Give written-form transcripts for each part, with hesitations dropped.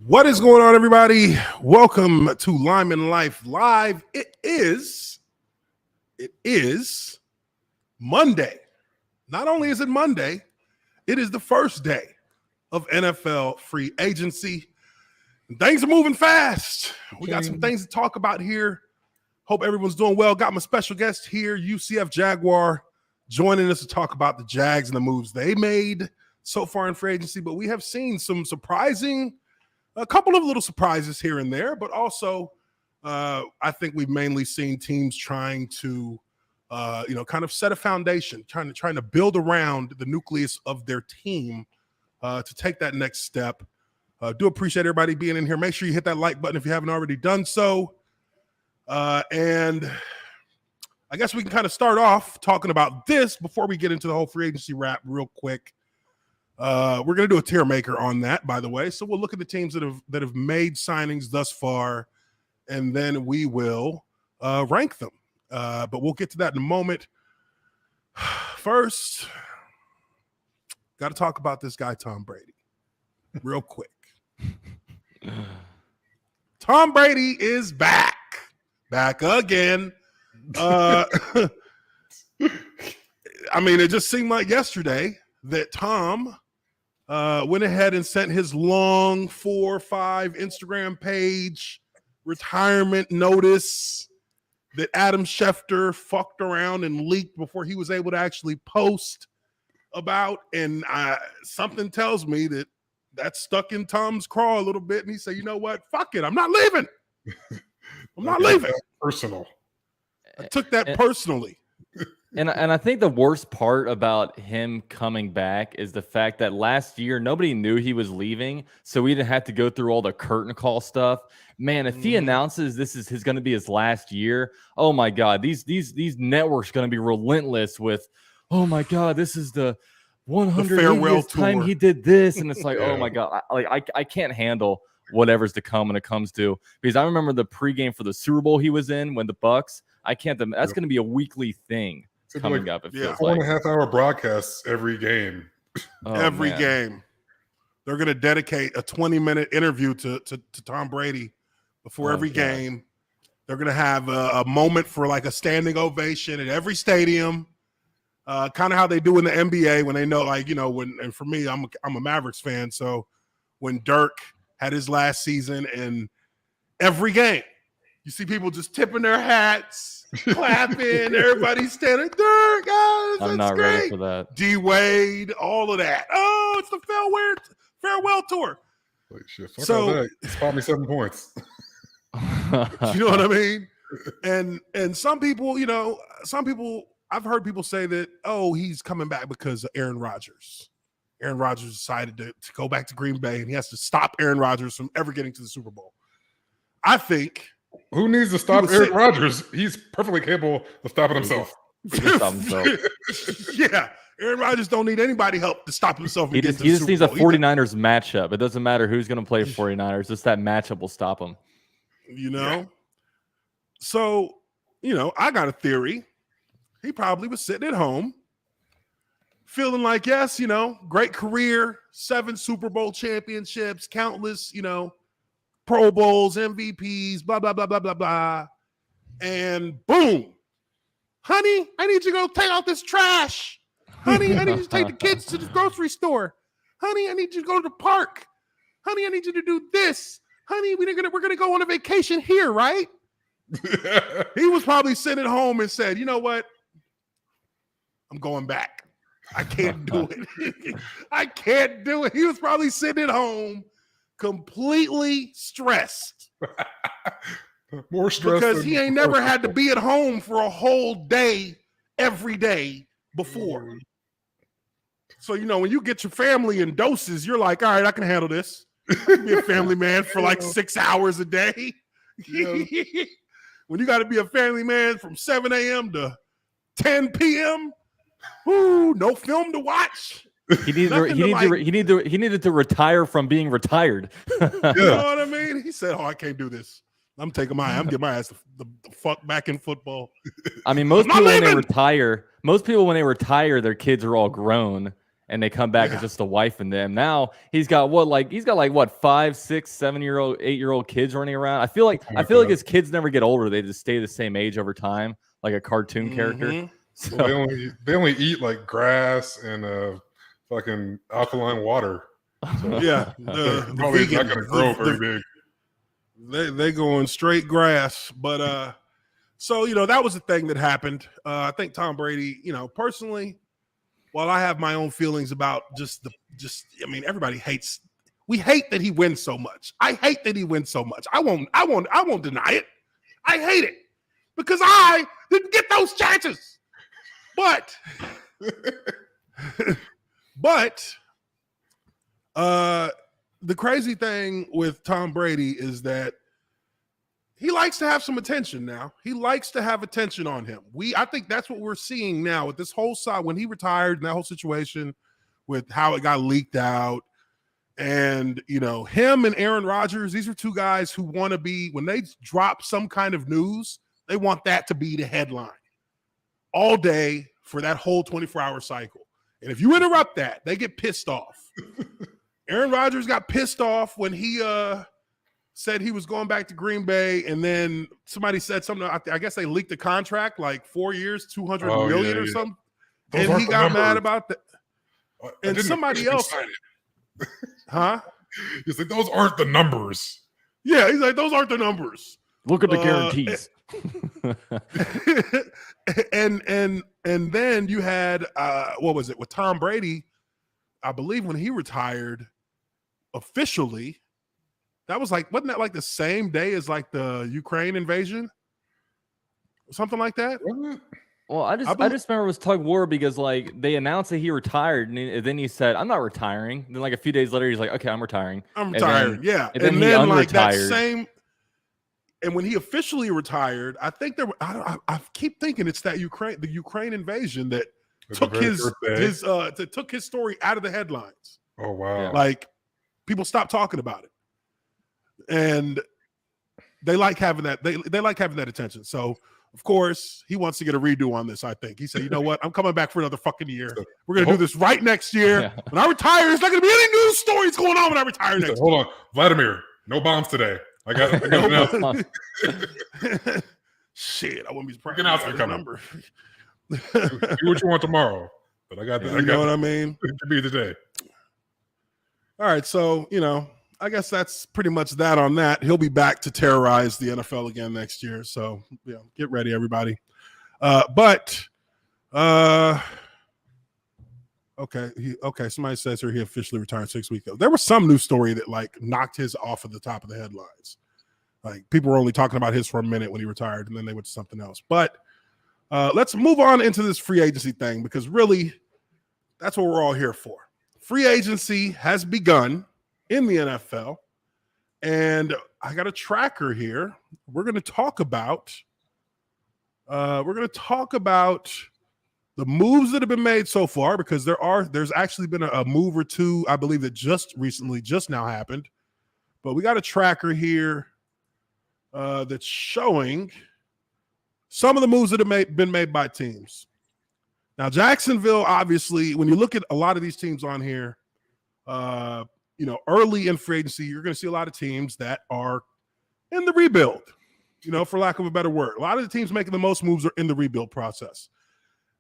What is going on, everybody? Welcome to Lineman Life Live. It is Monday. Not only is it Monday, it is the first day of NFL free agency. Things are moving fast. We got some things to talk about here. Hope everyone's doing well. Got my special guest here, UCF Jaguar, joining us to talk about the Jags and the moves they made so far in free agency. But we have seen some a couple of little surprises here and there, but also I think we've mainly seen teams trying to, kind of set a foundation, trying to build around the nucleus of their team to take that next step. Do appreciate everybody being in here. Make sure you hit that like button if you haven't already done so. And I guess we can kind of start off talking about this before we get into the whole free agency wrap real quick. We're going to do a Tiermaker on that, by the way. So we'll look at the teams that have made signings thus far, and then we will rank them. But we'll get to that in a moment. First, got to talk about this guy, Tom Brady, real quick. Tom Brady is back again. I mean, it just seemed like yesterday that Tom went ahead and sent his long 4 or 5 Instagram page retirement notice that Adam Schefter fucked around and leaked before he was able to actually post about. And something tells me that stuck in Tom's craw a little bit. And he said, you know what? Fuck it. I'm not leaving. I'm not leaving. Personal. I took that personally. And I think the worst part about him coming back is the fact that last year nobody knew he was leaving, so we didn't have to go through all the curtain call stuff. Man, if he announces this is going to be his last year, oh my God, these networks going to be relentless with, oh my God, this is the 100th time he did this, and it's like, oh my God, I can't handle whatever's to come when it comes to, because I remember the pregame for the Super Bowl he was in when the Bucks. That's going to be a weekly thing coming up. It feels 4.5 hour broadcasts every game. Every game. They're going to dedicate a 20-minute interview to Tom Brady before every game. They're going to have a moment for like a standing ovation at every stadium. Kind of how they do in the NBA when they know, like, and for me, I'm a Mavericks fan. So when Dirk had his last season, and every game, you see people just tipping their hats, clapping, everybody's standing. Dirk, guys, I'm not great. ready for that. D Wade, all of that. Oh, it's the farewell tour. Like, shit, fuck all that. Spot me 7 points. You know what I mean? And some people, I've heard people say that, oh, he's coming back because of Aaron Rodgers. Aaron Rodgers decided to go back to Green Bay, and he has to stop Aaron Rodgers from ever getting to the Super Bowl. I think. Who needs to stop Aaron Rodgers? He's perfectly capable of stopping himself. Yeah, Aaron Rodgers don't need anybody help to stop himself. He just needs a 49ers matchup. It doesn't matter who's going to play 49ers. Just that matchup will stop him. Yeah. So, I got a theory. He probably was sitting at home feeling like, yes, great career, 7 Super Bowl championships, countless, Pro Bowls, MVPs, blah, blah, blah, blah, blah, blah. And boom, honey, I need you to go take out this trash. Honey, I need you to take the kids to the grocery store. Honey, I need you to go to the park. Honey, I need you to do this. Honey, we're gonna go on a vacation here, right? He was probably sitting at home and said, you know what? I'm going back. I can't do it. I can't do it. He was probably sitting at home completely stressed. More stressed because he ain't never had to be at home for a whole day every day before. So, when you get your family in doses, you're like, all right, I can handle this. I can be a family man for like 6 hours a day. When you got to be a family man from 7 a.m. to 10 p.m., no film to watch. He needed to retire from being retired. You know what I mean? He said, I can't do this. I'm getting my ass the fuck back in football. I mean, most people when they retire, their kids are all grown, and they come back as just the wife and them. Now he's got what 5, 6, 7-year-old, 8-year-old kids running around. I feel like his kids never get older; they just stay the same age over time, like a cartoon character. So well, they only eat like grass and fucking alkaline water. So yeah, probably not going to grow very big. They going straight grass, but so that was the thing that happened. I think Tom Brady, personally, while I have my own feelings about everybody hates. We hate that he wins so much. I hate that he wins so much. I won't deny it. I hate it because I didn't get those chances. But the crazy thing with Tom Brady is that he likes to have some attention now. He likes to have attention on him. I think that's what we're seeing now with this whole side when he retired and that whole situation with how it got leaked out. And, him and Aaron Rodgers, these are two guys who want to be, when they drop some kind of news, they want that to be the headline all day for that whole 24-hour cycle. And if you interrupt that, they get pissed off. Aaron Rodgers got pissed off when he said he was going back to Green Bay, and then somebody said something. I guess they leaked the contract, like 4 years, $200 million or something. Those and he got mad about that. And somebody else, huh? He's like, those aren't the numbers. Yeah, he's like, those aren't the numbers. Look at the guarantees. and then you had what was it with Tom Brady? I believe when he retired officially, wasn't that like the same day as like the Ukraine invasion? Something like that? Well, I just remember it was tug war because like they announced that he retired, and then he said, "I'm not retiring." And then like a few days later, he's like, "Okay, I'm retiring." I'm retired. Yeah, and then he unretired. Like that same. And when he officially retired, I think I keep thinking it's the Ukraine invasion that took his story out of the headlines. Oh wow! Like people stopped talking about it, and they like having that. They like having that attention. So of course he wants to get a redo on this. I think he said, "You know what? I'm coming back for another fucking year. We're gonna do this right next year. Yeah. When I retire, there's not gonna be any news stories going on when I retire next. Hold on, Vladimir. No bombs today. I got no Shit, I wouldn't be surprised. Number. Do what you want tomorrow, but I got that. You know what I mean? It could be today. All right, so I guess that's pretty much that on that. He'll be back to terrorize the NFL again next year. So get ready, everybody. Okay. Somebody says here he officially retired 6 weeks ago. There was some news story that like knocked his off of the top of the headlines. Like people were only talking about his for a minute when he retired, and then they went to something else. But let's move on into this free agency thing because really, that's what we're all here for. Free agency has begun in the NFL, and I got a tracker here. We're going to talk about. The moves that have been made so far, because there's actually been a move or two, I believe, that just now happened. But we got a tracker here that's showing some of the moves that have been made by teams. Now, Jacksonville, obviously, when you look at a lot of these teams on here, early in free agency, you're going to see a lot of teams that are in the rebuild, for lack of a better word. A lot of the teams making the most moves are in the rebuild process.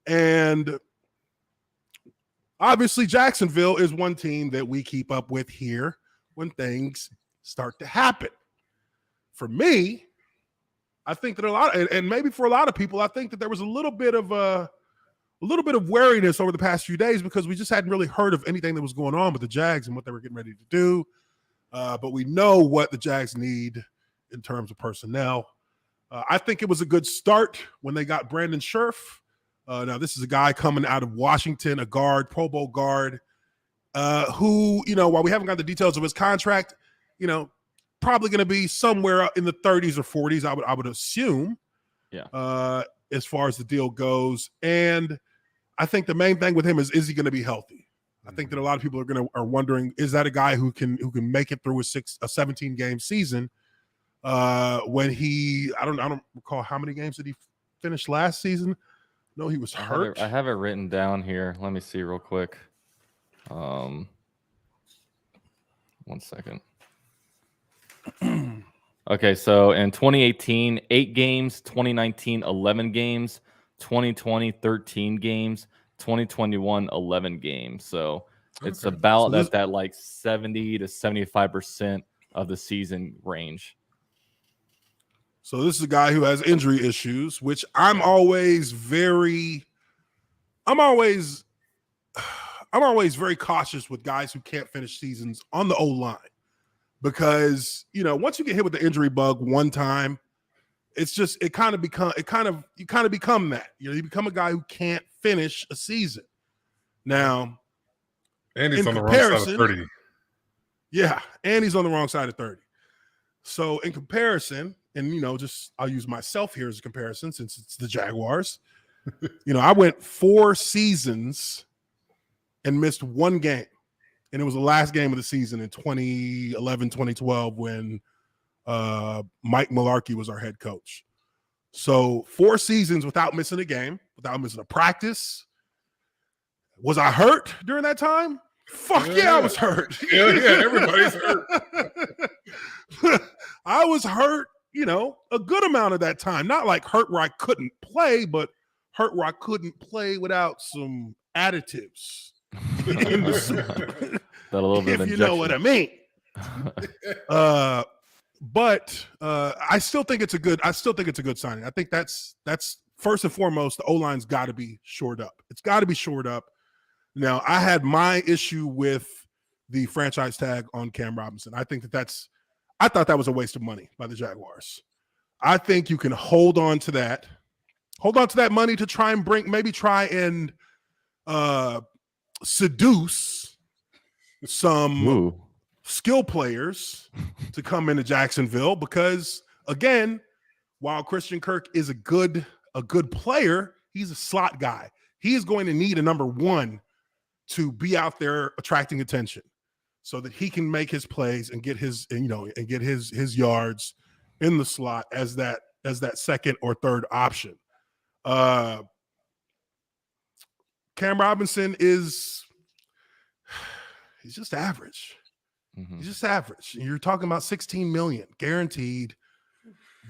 And obviously, Jacksonville is one team that we keep up with here when things start to happen. For me, I think that and maybe for a lot of people, I think that there was a little bit of wariness over the past few days because we just hadn't really heard of anything that was going on with the Jags and what they were getting ready to do. But we know what the Jags need in terms of personnel. I think it was a good start when they got Brandon Scherff. Now, this is a guy coming out of Washington, a guard, Pro Bowl guard, who, while we haven't got the details of his contract, probably going to be somewhere in the 30s or 40s, I would assume, as far as the deal goes. And I think the main thing with him is he going to be healthy? I think that a lot of people are wondering, is that a guy who can make it through a 17-game season? When I don't recall how many games did he finish last season. No, he was hurt. I have it written down here. Let me see real quick. 1 second. Okay, so in 2018, 8 games, 2019, 11 games, 2020, 13 games, 2021, 11 games. So it's Okay. about So that like 70 to 75% of the season range. So this is a guy who has injury issues, which I'm always very cautious with guys who can't finish seasons on the O-line, because once you get hit with the injury bug one time, it's just you kind of become that. You become a guy who can't finish a season. Now, And he's in on the wrong side of 30. Yeah, and he's on the wrong side of 30. So in comparison, and just I'll use myself here as a comparison since it's the Jaguars. I went 4 seasons and missed 1 game. And it was the last game of the season in 2011, 2012 when Mike Mularkey was our head coach. So 4 seasons without missing a game, without missing a practice. Was I hurt during that time? Fuck yeah, I was hurt. Yeah, everybody's hurt. I was hurt, a good amount of that time. Not like hurt where I couldn't play, but hurt where I couldn't play without some additives. That a little bit if you know what I mean. But I still think it's a good signing. I think that's first and foremost, the O-line's got to be shored up. It's got to be shored up. Now, I had my issue with the franchise tag on Cam Robinson. I think I thought that was a waste of money by the Jaguars. I think you can hold on to that money to try and seduce some skill players to come into Jacksonville, because again, while Christian Kirk is a good player, he's a slot guy. He is going to need a number 1 to be out there attracting attention so that he can make his plays and get his yards in the slot as that second or third option. Cam Robinson he's just average. Mm-hmm. He's just average. You're talking about $16 million guaranteed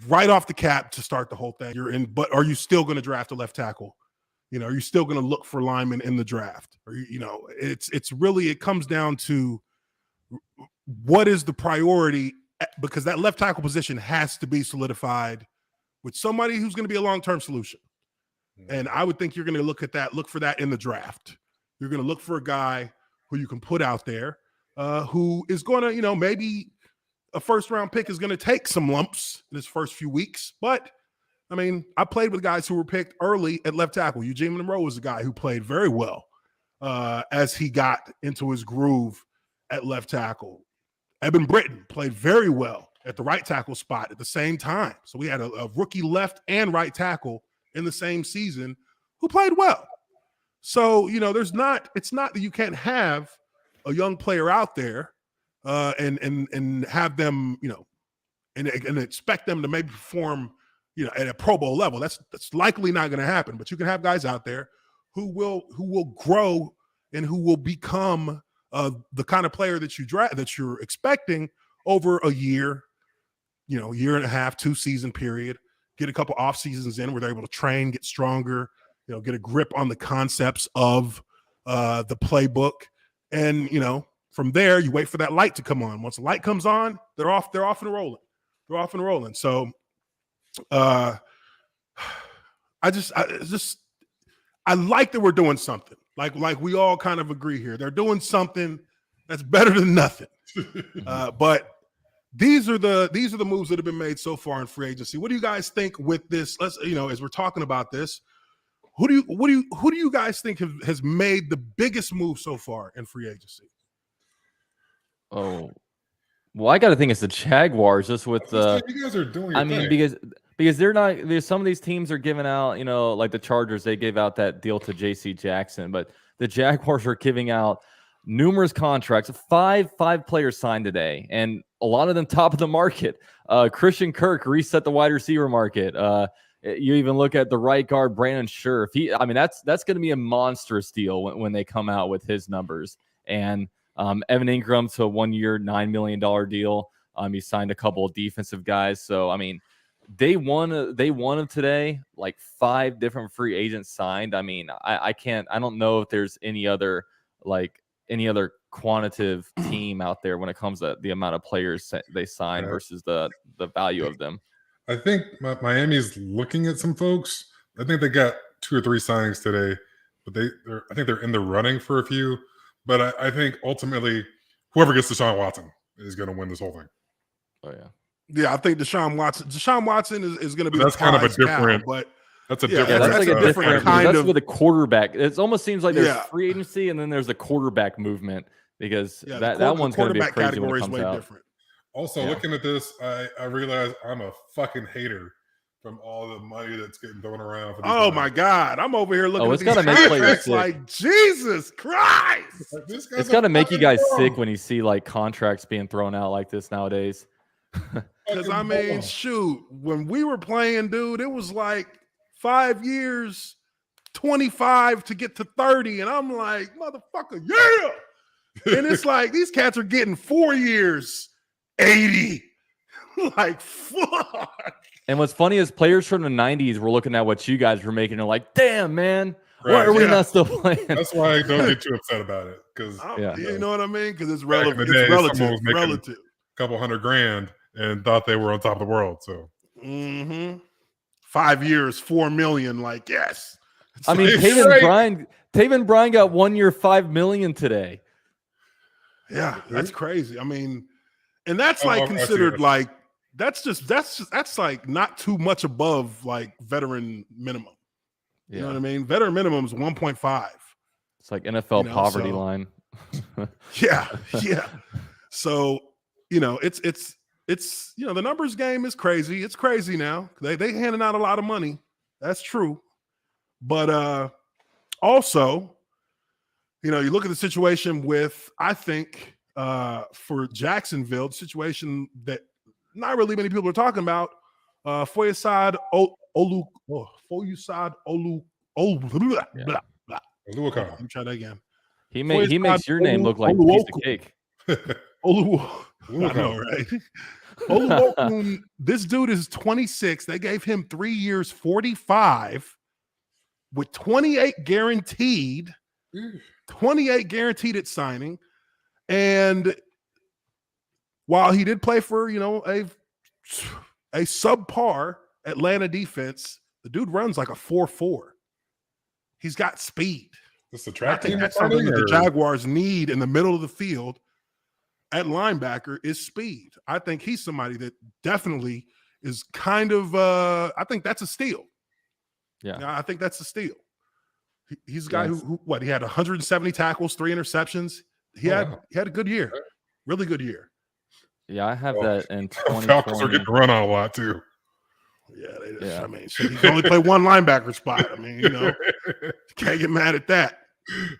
right off the cap to start the whole thing. But are you still going to draft a left tackle? Are you still going to look for linemen in the draft? Or it's really, it comes down to what is the priority, because that left tackle position has to be solidified with somebody who's going to be a long-term solution. And I would think you're going to look for that in the draft. You're going to look for a guy who you can put out there, who is going to, maybe a first-round pick is going to take some lumps in his first few weeks. But, I mean, I played with guys who were picked early at left tackle. Eugene Monroe was a guy who played very well as he got into his groove at left tackle. Eben Britton played very well at the right tackle spot at the same time. So we had a rookie left and right tackle in the same season who played well. So, it's not that you can't have a young player out there and have them, and expect them to maybe perform, at a Pro Bowl level. That's likely not going to happen. But you can have guys out there who will grow and who will become the kind of player that you're expecting over a year, year and a half, 2 season period. Get a couple off seasons in where they're able to train, get stronger, get a grip on the concepts of the playbook. And, from there, you wait for that light to come on. Once the light comes on, they're off and rolling. So I like that we're doing something. Like we all kind of agree here. They're doing something that's better than nothing. But these are the moves that have been made so far in free agency. What do you guys think with this? Let's, as we're talking about this, who do you guys think has made the biggest move so far in free agency? Oh, well, I got to think it's the Jaguars, just with the. You guys are doing. I mean, because they're not. There's some of these teams are giving out, like the Chargers, they gave out that deal to J.C. Jackson, but the Jaguars are giving out numerous contracts. Five players signed today, and a lot of them top of the market. Christian Kirk reset the wide receiver market. You even look at the right guard, Brandon Scherf. That's going to be a monstrous deal when they come out with his numbers. and Evan Ingram to a 1-year, $9 million deal. He signed a couple of defensive guys. So, I mean, they won him today, like 5 different free agents signed. I mean, I don't know if there's any other quantitative team out there when it comes to the amount of players they sign versus the value of them. I think Miami's looking at some folks. I think they got 2 or 3 signings today, but I think they're in the running for a few. But I think ultimately, whoever gets Deshaun Watson is going to win this whole thing. Oh yeah, yeah. I think Deshaun Watson is going to be. That's kind of a different. But that's a yeah, different. that's like a different kind that's of with a quarterback. It almost seems like there's free agency and then there's a quarterback movement because that one's going to be crazy when it comes out. Different. Also, looking at this, I realize I'm a fucking hater from all the money that's getting thrown around. For oh my God, I'm over here looking at these contracts like Jesus Christ. It's got to make you guys sick when you see like contracts being thrown out like this nowadays. Because I mean, shoot, when we were playing, dude, it was like 5 years, 25 to get to 30, and I'm like, motherfucker, yeah. And it's like these cats are getting 4 years, 80. Like, fuck. And what's funny is players from the 90s were looking at what you guys were making and like, damn, man, why are we not still playing? That's why I don't get too upset about it. Because you know what I mean? Because it's relative. Relative. A couple $100,000 and thought they were on top of the world. So 5 years, 4 million. Like, yes. I mean, Taven Bryan got 1 year, $5 million today. Yeah, that's crazy. I mean, and that's like considered like that's like not too much above like veteran minimum. You know what I mean? Veteran minimum is 1.5. It's like NFL poverty line. yeah. So, it's the numbers game is crazy. It's crazy now. They handing out a lot of money. That's true. But also, you look at the situation with, I think, for Jacksonville, the situation that not really many people are talking about. Foyesade Olu. Let me try that again. He makes your name look like a piece of cake. I know, right? Oluokun, this dude is 26. They gave him 3 years, 45, with 28 guaranteed. 28 guaranteed at signing. And while he did play for, a subpar Atlanta defense, the dude runs like a 4.4. He's got speed. I think that's something that the Jaguars need in the middle of the field at linebacker is speed. I think he's somebody that definitely is kind of I think that's a steal. Yeah. I think that's a steal. He's a guy who he had 170 tackles, 3 interceptions. He had a good year. Really good year. Yeah, I have that in 2020. Falcons are getting run on a lot too. Yeah, I mean, he can only play one linebacker spot. I mean, can't get mad at that.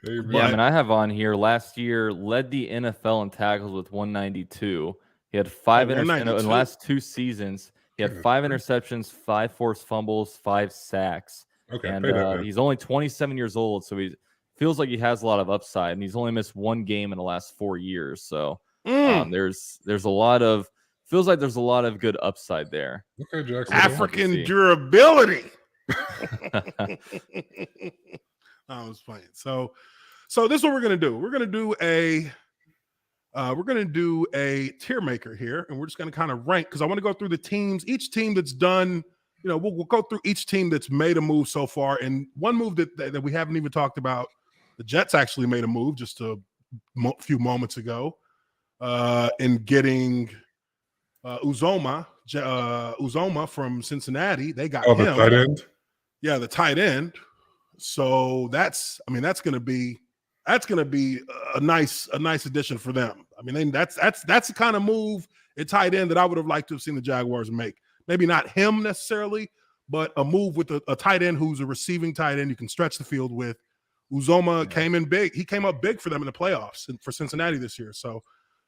Yeah, I mean, I have on here last year led the NFL in tackles with 192. He had 5 interceptions in the last 2 seasons. He had 5 interceptions, 5 forced fumbles, 5 sacks. Okay, and he's only 27 years old, so he feels like he has a lot of upside. And he's only missed 1 game in the last 4 years. So there's a lot of there's a lot of good upside there. Okay, Jackson. African durability. I was playing. So this is what we're gonna do. We're gonna do a tier maker here, and we're just gonna kind of rank because I want to go through the teams. Each team that's done, we'll go through each team that's made a move so far. And one move that we haven't even talked about, the Jets actually made a move just a few moments ago in getting Uzoma from Cincinnati. They got him. The tight end. Yeah, the tight end. So that's gonna be a nice addition for them. I mean, that's the kind of move at tight end that I would have liked to have seen the Jaguars make. Maybe not him necessarily, but a move with a tight end who's a receiving tight end you can stretch the field with. Uzoma came in big. He came up big for them in the playoffs for Cincinnati this year. So,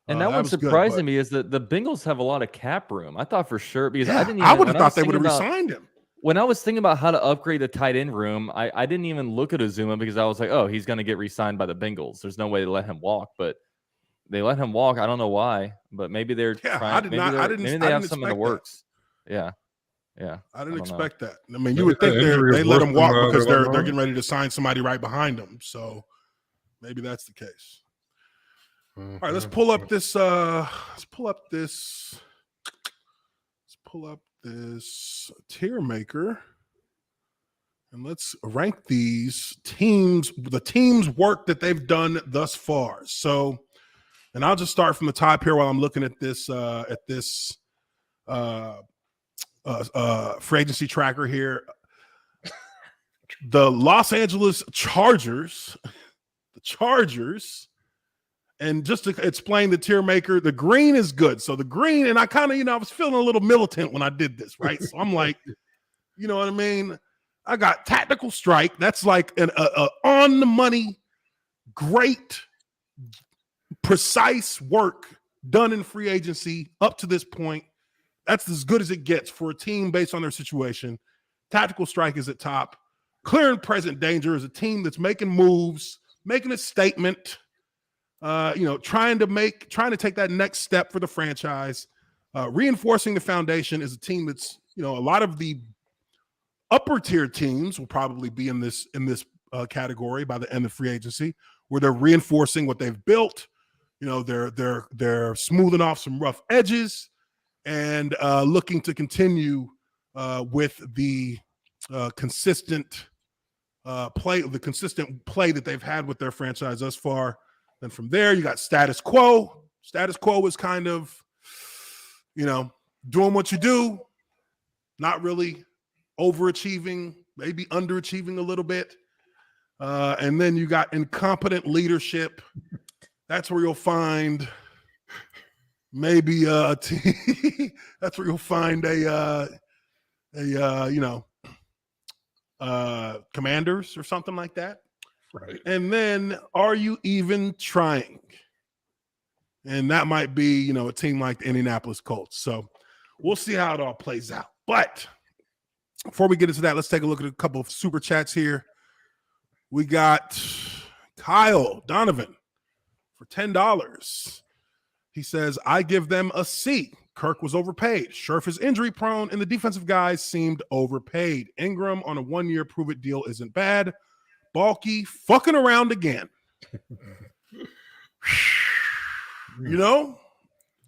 and that one's surprising me is that the Bengals have a lot of cap room. I thought for sure because I would have thought they would have re-signed him. when I was thinking about how to upgrade the tight end room, I didn't even look at Uzuma because I was like, oh, he's going to get re-signed by the Bengals. There's no way to let him walk, but they let him walk. I don't know why, but maybe they're trying. Maybe they have some in the works. Yeah. I didn't expect that. I mean, Maybe you would think they let him walk because they're letting him getting ready to sign somebody right behind them. So maybe that's the case. All right, let's pull up this. Let's pull up this Tiermaker, and let's rank these teams. The teams' work that they've done thus far. So, and I'll just start from the top here while I'm looking at this free agency tracker here. The Los Angeles Chargers, and just to explain the Tiermaker, the green is good. So the green, and I kind of, I was feeling a little militant when I did this, right? So I'm like, you know what I mean? I got tactical strike. That's like an on the money, great, precise work done in free agency up to this point. That's as good as it gets for a team based on their situation. Tactical strike is at top. Clear and present danger is a team that's making moves, making a statement, trying to take that next step for the franchise. Reinforcing the foundation is a team that's, a lot of the upper tier teams will probably be in this category by the end of free agency, where they're reinforcing what they've built. They're smoothing off some rough edges and looking to continue with the consistent play that they've had with their franchise thus far. Then from there, you got status quo. Status quo is kind of, doing what you do, not really overachieving, maybe underachieving a little bit. And then you got incompetent leadership. That's where you'll find maybe a team. That's where you'll find Commanders or something like that. Right. And then, are you even trying? And that might be, a team like the Indianapolis Colts. So we'll see how it all plays out. But before we get into that, let's take a look at a couple of super chats here. We got Kyle Donovan for $10. He says, I give them a C. Kirk was overpaid. Scherf is injury prone, and the defensive guys seemed overpaid. Ingram on a 1-year prove-it deal isn't bad. Balky fucking around again.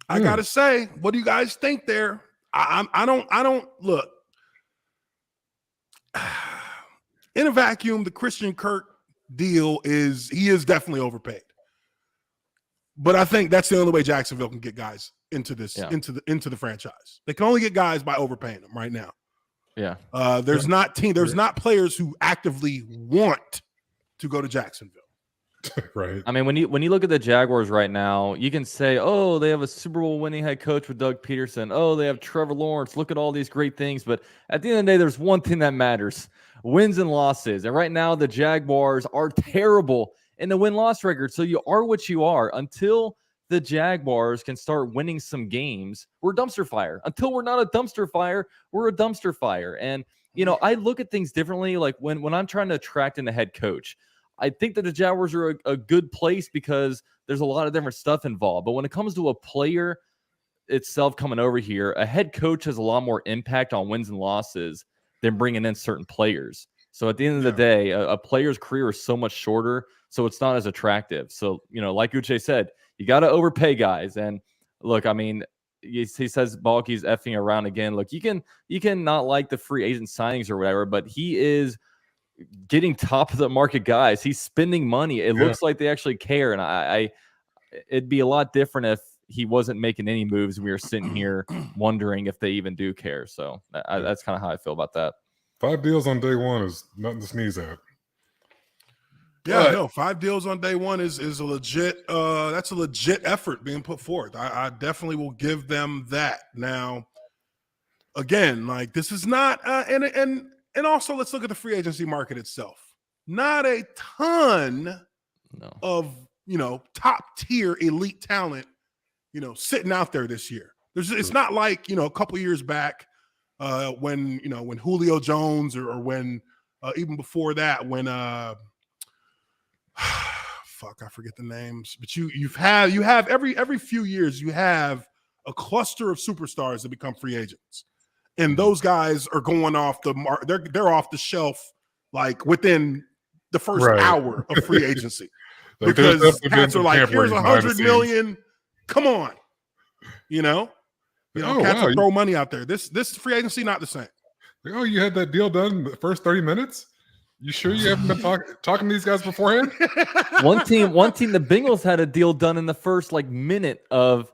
I gotta say, what do you guys think there? I don't look. In a vacuum, the Christian Kirk deal is definitely overpaid. But I think that's the only way Jacksonville can get guys into this, into the franchise. They can only get guys by overpaying them right now. Yeah. There's not players who actively want to go to Jacksonville. Right. I mean, when you look at the Jaguars right now, you can say, oh, they have a Super Bowl winning head coach with Doug Peterson. Oh, they have Trevor Lawrence. Look at all these great things. But at the end of the day, there's one thing that matters: wins and losses. And right now, the Jaguars are terrible in the win-loss record. So you are what you are. Until the Jaguars can start winning some games, we're a dumpster fire. Until we're not a dumpster fire, we're a dumpster fire. And, I look at things differently. Like when I'm trying to attract in a head coach, I think that the Jaguars are a good place because there's a lot of different stuff involved. But when it comes to a player itself coming over here, a head coach has a lot more impact on wins and losses than bringing in certain players. So at the end of the day, a player's career is so much shorter, so it's not as attractive. So, like Uche said, you got to overpay guys. And look, I mean, he says Balky's effing around again. Look, you can not like the free agent signings or whatever, but he is getting top of the market guys. He's spending money. It looks like they actually care. And it'd be a lot different if he wasn't making any moves. We were sitting here wondering if they even do care. So that's kind of how I feel about that. 5 deals on day one is nothing to sneeze at. Yeah, no, 5 deals on day one is a legit. That's a legit effort being put forth. I definitely will give them that. Now, again, like this is not, and also let's look at the free agency market itself. Not a ton of top tier elite talent, sitting out there this year. It's not like a couple years back. when Julio Jones or when even before that when fuck, I forget the names, but you have every few years you have a cluster of superstars that become free agents, and those guys are going off the they're off the shelf like within the first hour of free agency. Like, because cats are like, here's $100 million. Come on, cats will throw money out there. This free agency not the same. Oh, you had that deal done the first 30 minutes? You sure you haven't been talking to these guys beforehand? One team, the Bengals had a deal done in the first minute of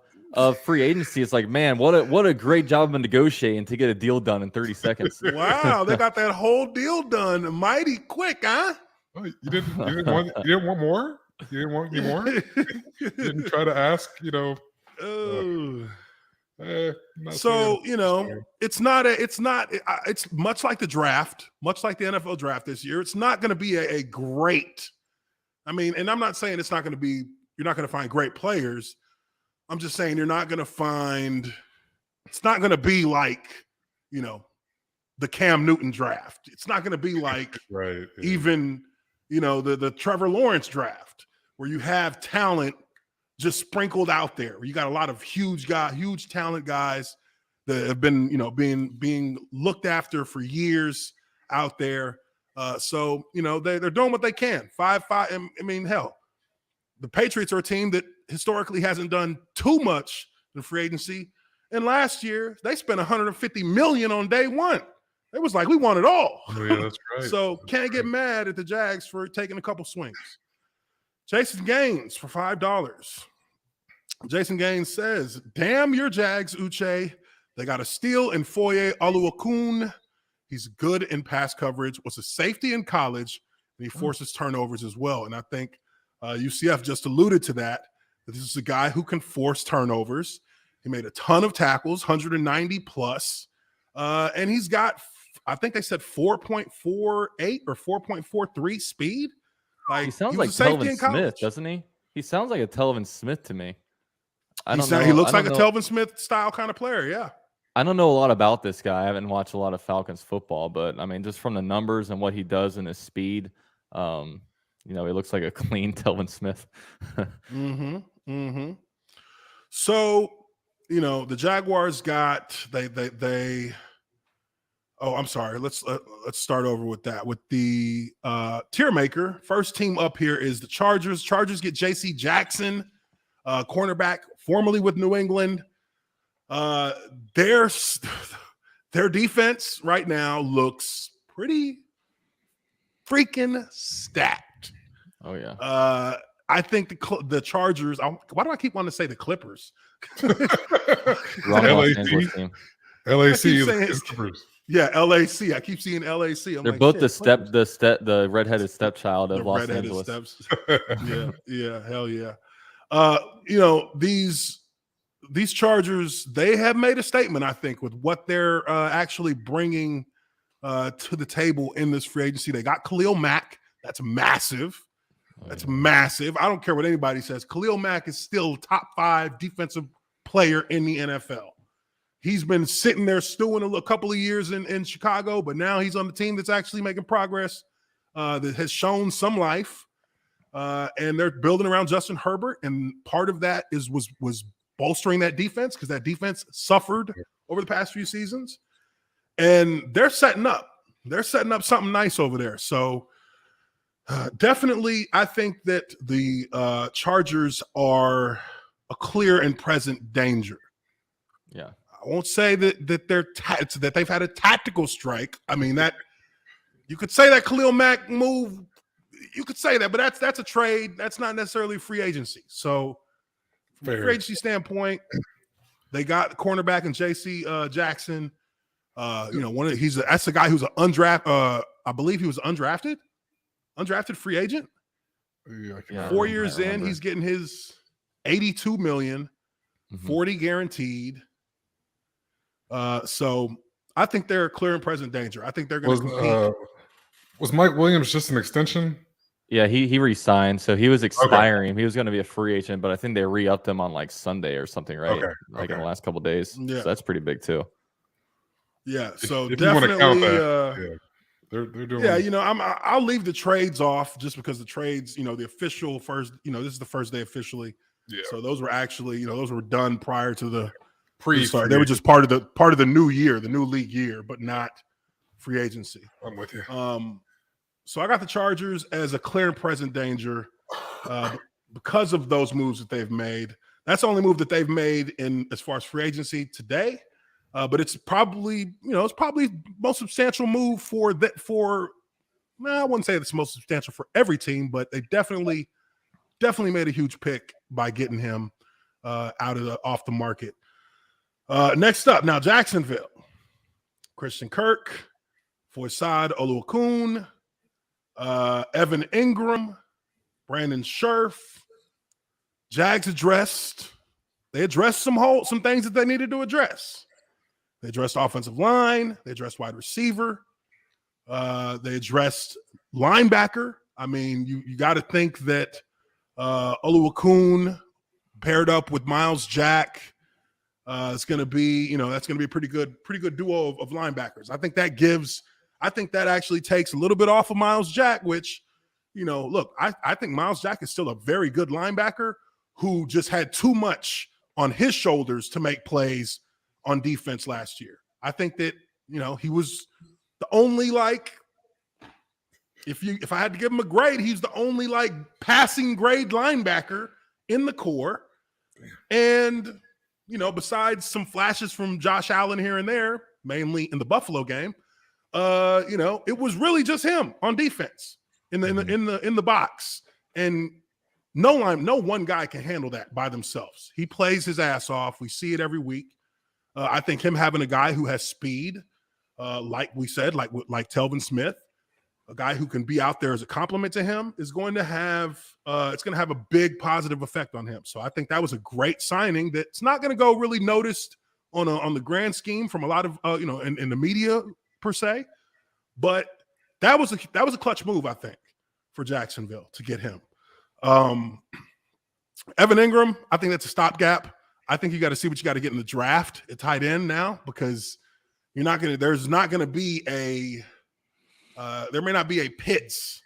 free agency. It's like, man, what a great job of negotiating to get a deal done in 30 seconds. Wow, they got that whole deal done mighty quick, huh? Oh, you didn't want more? You didn't want any more? You didn't try to ask, it's much like the draft, much like the NFL draft this year. It's not going to be a great, and I'm not saying you're not going to find great players. I'm just saying it's not going to be like, the Cam Newton draft. It's not going to be like even, the Trevor Lawrence draft where you have talent just sprinkled out there. You got a lot of huge talent guys that have been, being looked after for years out there. So they're doing what they can. 5-5. Hell, the Patriots are a team that historically hasn't done too much in free agency. And last year they spent $150 million on day one. It was like, we want it all. Oh, yeah, that's right. So can't get mad at the Jags for taking a couple swings. Jason Gaines for $5. Jason Gaines says, damn your Jags, Uche. They got a steal in Foye Oluokun. He's good in pass coverage, was a safety in college, and he forces turnovers as well. And I think UCF just alluded to that this is a guy who can force turnovers. He made a ton of tackles, 190 plus. And he's got, I think they said 4.48 or 4.43 speed. Like, he sounds like Telvin Smith, doesn't he? He sounds like a Telvin Smith to me. He looks like a Telvin Smith style kind of player, yeah. I don't know a lot about this guy. I haven't watched a lot of Falcons football, but just from the numbers and what he does and his speed, he looks like a clean Telvin Smith. So, the Jaguars got I'm sorry. Let's start over with that. With the Tiermaker, first team up here is the Chargers. Chargers get J.C. Jackson, cornerback, formerly with New England. Their defense right now looks pretty freaking stacked. Oh yeah. I think the Chargers. Why do I keep wanting to say the Clippers? LAC is Clippers. Yeah, LAC. I keep seeing LAC. They're both the redheaded stepchild of Los Angeles. Yeah, hell yeah. These Chargers, they have made a statement, I think, with what they're actually bringing to the table in this free agency. They got Khalil Mack. That's massive. That's massive. I don't care what anybody says. Khalil Mack is still top 5 defensive player in the NFL. He's been sitting there stewing a couple of years in Chicago, but now he's on the team that's actually making progress, that has shown some life. And they're building around Justin Herbert, and part of that was bolstering that defense because that defense suffered over the past few seasons. And they're setting up something nice over there. So definitely, I think that the Chargers are a clear and present danger. Yeah. I won't say that that they've had a tactical strike. That you could say that Khalil Mack move. You could say that, but that's a trade. That's not necessarily free agency. So, from a free agency standpoint, they got the cornerback and J.C. Jackson. That's the guy who's an undrafted. I believe he was undrafted free agent. 4 years in, he's getting his $82 million, 40 guaranteed. So I think they're a clear and present danger. I think they're going to compete. Was Mike Williams just an extension? Yeah, he re-signed, so he was expiring. Okay. He was going to be a free agent, but I think they re-upped him on Sunday or something, right? In the last couple of days. Yeah. So that's pretty big too. Yeah, so if you want to count definitely, that, they're doing. yeah, I'll leave the trades off just because the trades, the official first, this is the first day officially. Yeah. So those were actually, those were done prior to the Pre-free They were just part of the new year, the new league year, but not free agency. I'm with you. So I got the Chargers as a clear and present danger because of those moves that they've made. That's the only move that they've made in as far as free agency today. But it's probably, most substantial move for that. I wouldn't say it's most substantial for every team, but they definitely made a huge pick by getting him off the market. Next up, now Jacksonville, Christian Kirk, Foysad Oluokun, Evan Ingram, Brandon Scherf. Jags addressed some things that they needed to address. They addressed offensive line. They addressed wide receiver. They addressed linebacker. I mean, you got to think that Oluokun paired up with Miles Jack is going to be, that's going to be a pretty good duo of linebackers. I think that actually takes a little bit off of Miles Jack, which, look, I think Miles Jack is still a very good linebacker who just had too much on his shoulders to make plays on defense last year. I think that, he was the only, if I had to give him a grade, he's the only passing grade linebacker in the core. And, besides some flashes from Josh Allen here and there, mainly in the Buffalo game, it was really just him on defense in the box. And no one guy can handle that by themselves. He plays his ass off. We see it every week. I think him having a guy who has speed, like we said, like Telvin Smith, a guy who can be out there as a compliment to him, is going to have a big positive effect on him. So I think that was a great signing that's not going to go really noticed on the grand scheme from a lot of in the media per se, but that was a clutch move, I think, for Jacksonville to get him. Evan Ingram, I think that's a stopgap. I think you got to see what you got to get in the draft at tight end now, because there may not be a Pitts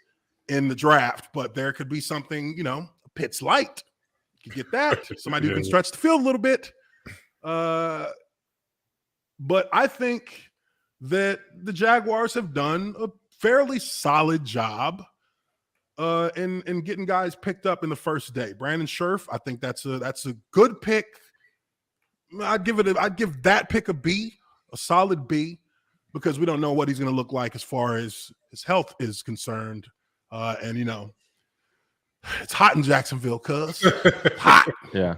in the draft, but there could be something, a Pitts light. You could get that. Somebody who can stretch the field a little bit. But I think that the Jaguars have done a fairly solid job in getting guys picked up in the first day. Brandon Scherf, I think that's a good pick. I'd give that pick a B, a solid B, because we don't know what he's going to look like as far as his health is concerned. And it's hot in Jacksonville, cuz. Hot. Yeah.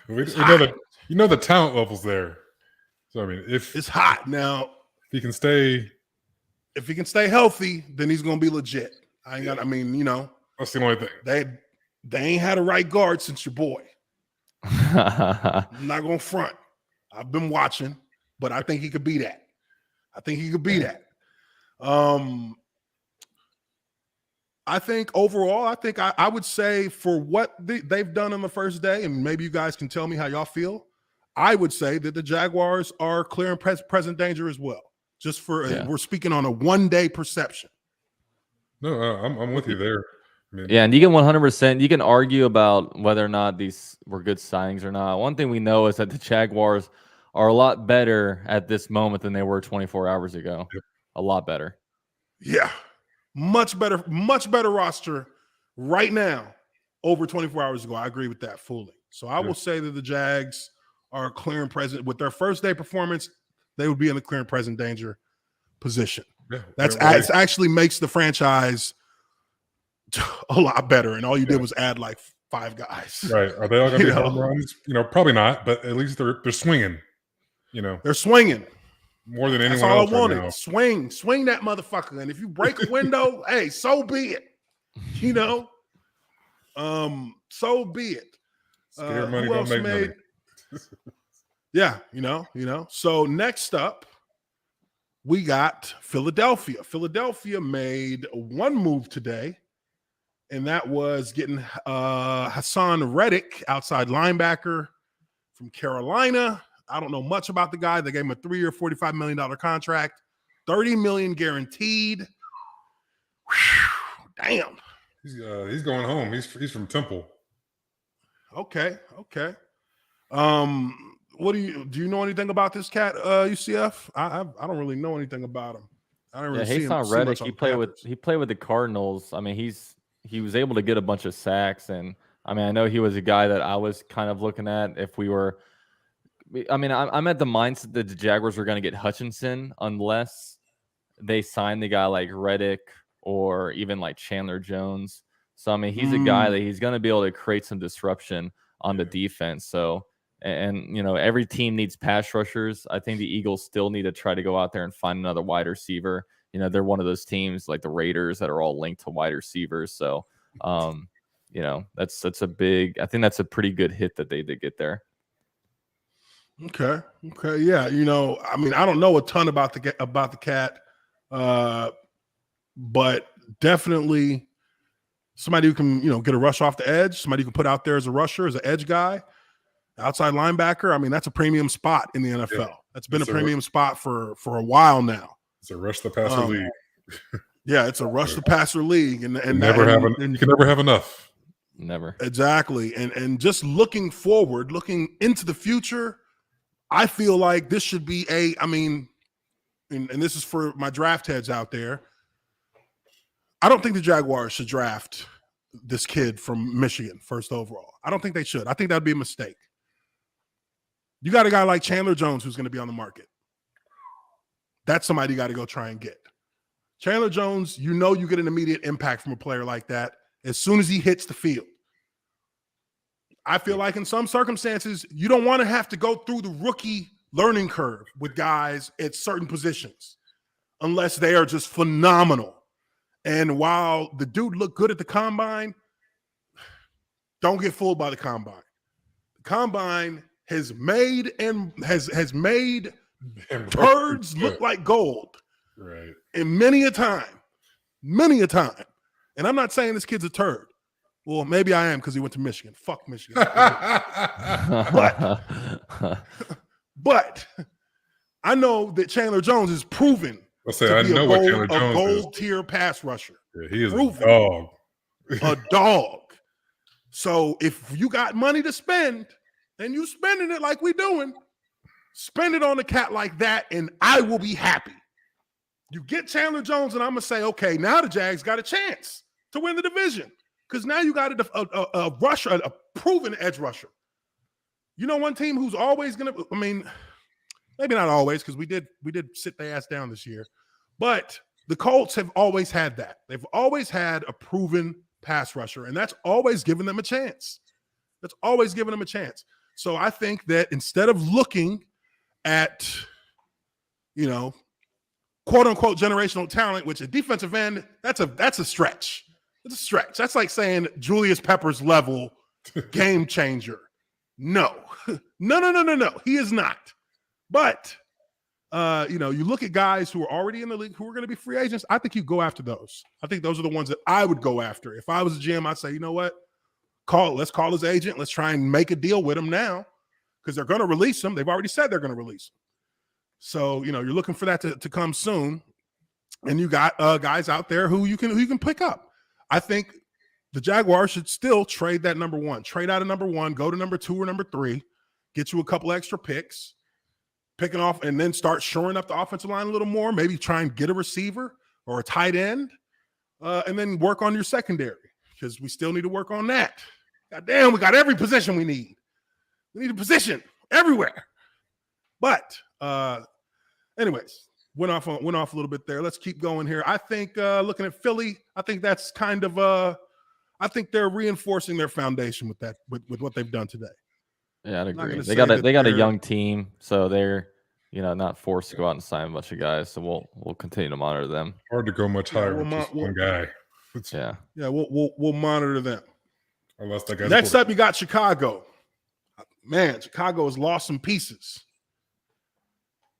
The talent level's there. So I mean, if it's hot now, if he can stay healthy, then he's going to be legit. That's the only thing. They ain't had a right guard since your boy. I'm not going to front. I've been watching, but I think he could be that. I think overall, I would say for what they've done on the first day, and maybe you guys can tell me how y'all feel, I would say that the Jaguars are clear and present danger as well. Just we're speaking on a one-day perception. No, I'm with you there. Yeah, and you can 100%. You can argue about whether or not these were good signings or not. One thing we know is that the Jaguars are a lot better at this moment than they were 24 hours ago. Yep. A lot better. Yeah, much better roster right now over 24 hours ago. I agree with that fully. So I will say that the Jags are clear and present with their first day performance. They would be in the clear and present danger position. Yeah, it actually makes the franchise a lot better, and all you did was add 5 guys. Right? Are they all going to be home runs? Probably not, but at least they're swinging. They're swinging more than anyone else. That's all else I wanted. Right Swing that motherfucker, and if you break a window, hey, so be it. So be it. Scare money don't make money. Yeah, So next up, we got Philadelphia. Philadelphia made one move today, and that was getting Hassan Reddick, outside linebacker from Carolina. I don't know much about the guy. They gave him a 3-year, $45 million contract, $30 million guaranteed. Whew, damn. He's going home. He's from Temple. Okay. What do you know anything about this cat, UCF? I don't really know anything about him. I don't really see him. Hassan Reddick, he played with the Cardinals. I mean, he was able to get a bunch of sacks, and I mean, I know he was a guy that I was kind of looking at if we were. I mean, I'm at the mindset that the Jaguars were going to get Hutchinson unless they sign the guy like Reddick or even like Chandler Jones. So I mean, he's a guy that he's going to be able to create some disruption on the defense. So, and you know, every team needs pass rushers. I think the Eagles still need to try to go out there and find another wide receiver. You know, they're one of those teams like the Raiders that are all linked to wide receivers. So, you know, that's a big. I think that's a pretty good hit that they did get there. Okay. Yeah. You know, I mean, I don't know a ton about the cat, but definitely somebody who can, you know, get a rush off the edge. Somebody who can put out there as a rusher, as an edge guy, outside linebacker. I mean, that's a premium spot in the NFL. Yeah. That's been a premium spot for a while now. It's a rush the passer league. Yeah, it's a rush the passer league, and you can never have enough. Never. Exactly. And just looking forward, looking into the future, I feel like this should be and this is for my draft heads out there. I don't think the Jaguars should draft this kid from Michigan first overall. I don't think they should. I think that'd be a mistake. You got a guy like Chandler Jones who's going to be on the market. That's somebody you got to go try and get. Chandler Jones, you know you get an immediate impact from a player like that as soon as he hits the field. I feel like in some circumstances, you don't want to have to go through the rookie learning curve with guys at certain positions unless they are just phenomenal. And while the dude looked good at the combine, don't get fooled by the combine. The combine has made turds look like gold. Right. And many a time. And I'm not saying this kid's a turd. Well, maybe I am because he went to Michigan. Fuck Michigan. but I know that Chandler Jones is proven to be a gold tier pass rusher. Yeah, he is proven. A dog. A dog. So if you got money to spend and you spending it like we doing, spend it on a cat like that and I will be happy. You get Chandler Jones and I'm going to say, okay, now the Jags got a chance to win the division. Because now you got a rusher, a proven edge rusher. You know, one team who's always going to, maybe not always, because we did sit their ass down this year. But the Colts have always had that. They've always had a proven pass rusher, and that's always given them a chance. So I think that instead of looking at, quote unquote generational talent, which a defensive end, that's a stretch. It's a stretch. That's like saying Julius Peppers level game changer. No. He is not. But, you look at guys who are already in the league who are going to be free agents. I think you go after those. I think those are the ones that I would go after. If I was a GM, I'd say, you know what? Let's call his agent. Let's try and make a deal with him now because they're going to release him. They've already said they're going to release him. So, you're looking for that to come soon. And you got guys out there who you can pick up. I think the Jaguars should still trade that number one. Trade out of number one, go to number 2 or number 3, get you a couple extra picks, picking off, and then start shoring up the offensive line a little more. Maybe try and get a receiver or a tight end, and then work on your secondary because we still need to work on that. God damn, we got every position we need. We need a position everywhere. But anyways. Went off a little bit there. Let's keep going here. I think looking at Philly, I think that's kind of I think they're reinforcing their foundation with that with what they've done today. Yeah, I'd agree. They got a young team, so they're not forced to go out and sign a bunch of guys. So we'll continue to monitor them. Hard to go much higher with just one guy. We'll monitor them. Unless that guy's next up, you got Chicago. Man, Chicago has lost some pieces.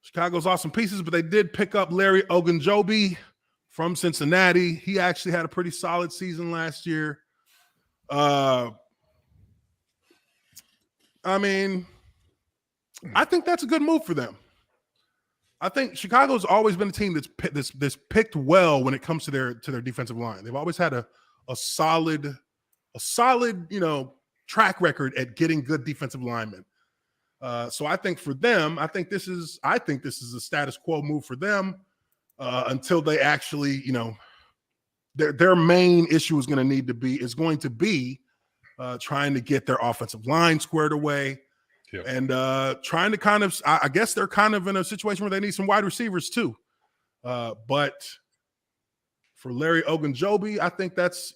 Chicago's lost some pieces, but they did pick up Larry Ogunjobi from Cincinnati. He actually had a pretty solid season last year. I think that's a good move for them. I think Chicago's always been a team that's picked well when it comes to their defensive line. They've always had a solid, track record at getting good defensive linemen. So I think for them, I think this is a status quo move for them until they actually, their main issue is going to be trying to get their offensive line squared away. Yep. And trying to kind of, I guess they're kind of in a situation where they need some wide receivers too. But for Larry Ogunjobi, I think that's,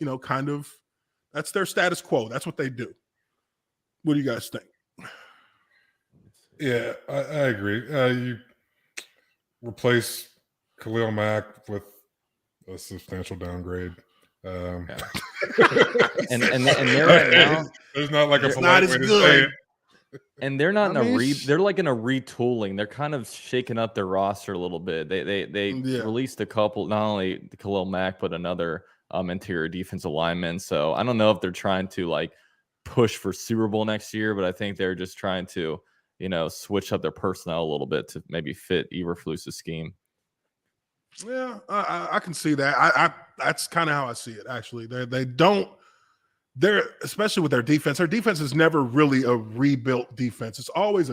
that's their status quo. That's what they do. What do you guys think? Yeah, I agree. You replace Khalil Mack with a substantial downgrade. And they're right now. There's not like a it's not polite as way to good. say it. And they're not they're like in a retooling. They're kind of shaking up their roster a little bit. They released a couple, not only Khalil Mack, but another interior defensive lineman. So I don't know if they're trying to like push for Super Bowl next year, but I think they're just trying to, switch up their personnel a little bit to maybe fit Eberflus's scheme. Yeah, I can see that. That's kind of how I see it. Actually, they're especially with their defense. Their defense is never really a rebuilt defense. They always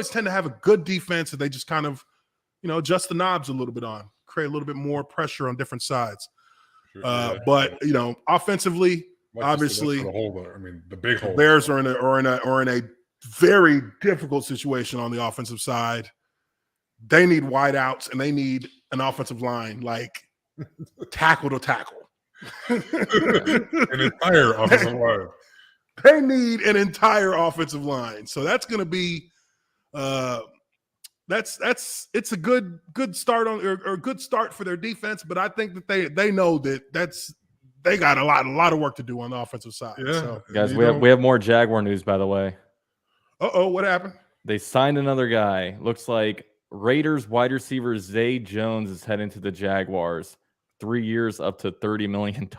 tend to have a good defense that they just kind of, adjust the knobs a little bit on, create a little bit more pressure on different sides. Sure, but offensively, like obviously, the big hole. Bears are in a very difficult situation on the offensive side. They need wideouts and they need an offensive line like tackle to tackle. An entire offensive line. They need an entire offensive line. So that's going to be it's a good start or good start for their defense, but I think that they know that they got a lot of work to do on the offensive side. Yeah. So, Guys, we have more Jaguar news, by the way. what happened? They signed another guy. Looks like Raiders wide receiver Zay Jones is heading to the Jaguars. 3 years, up to $30 million.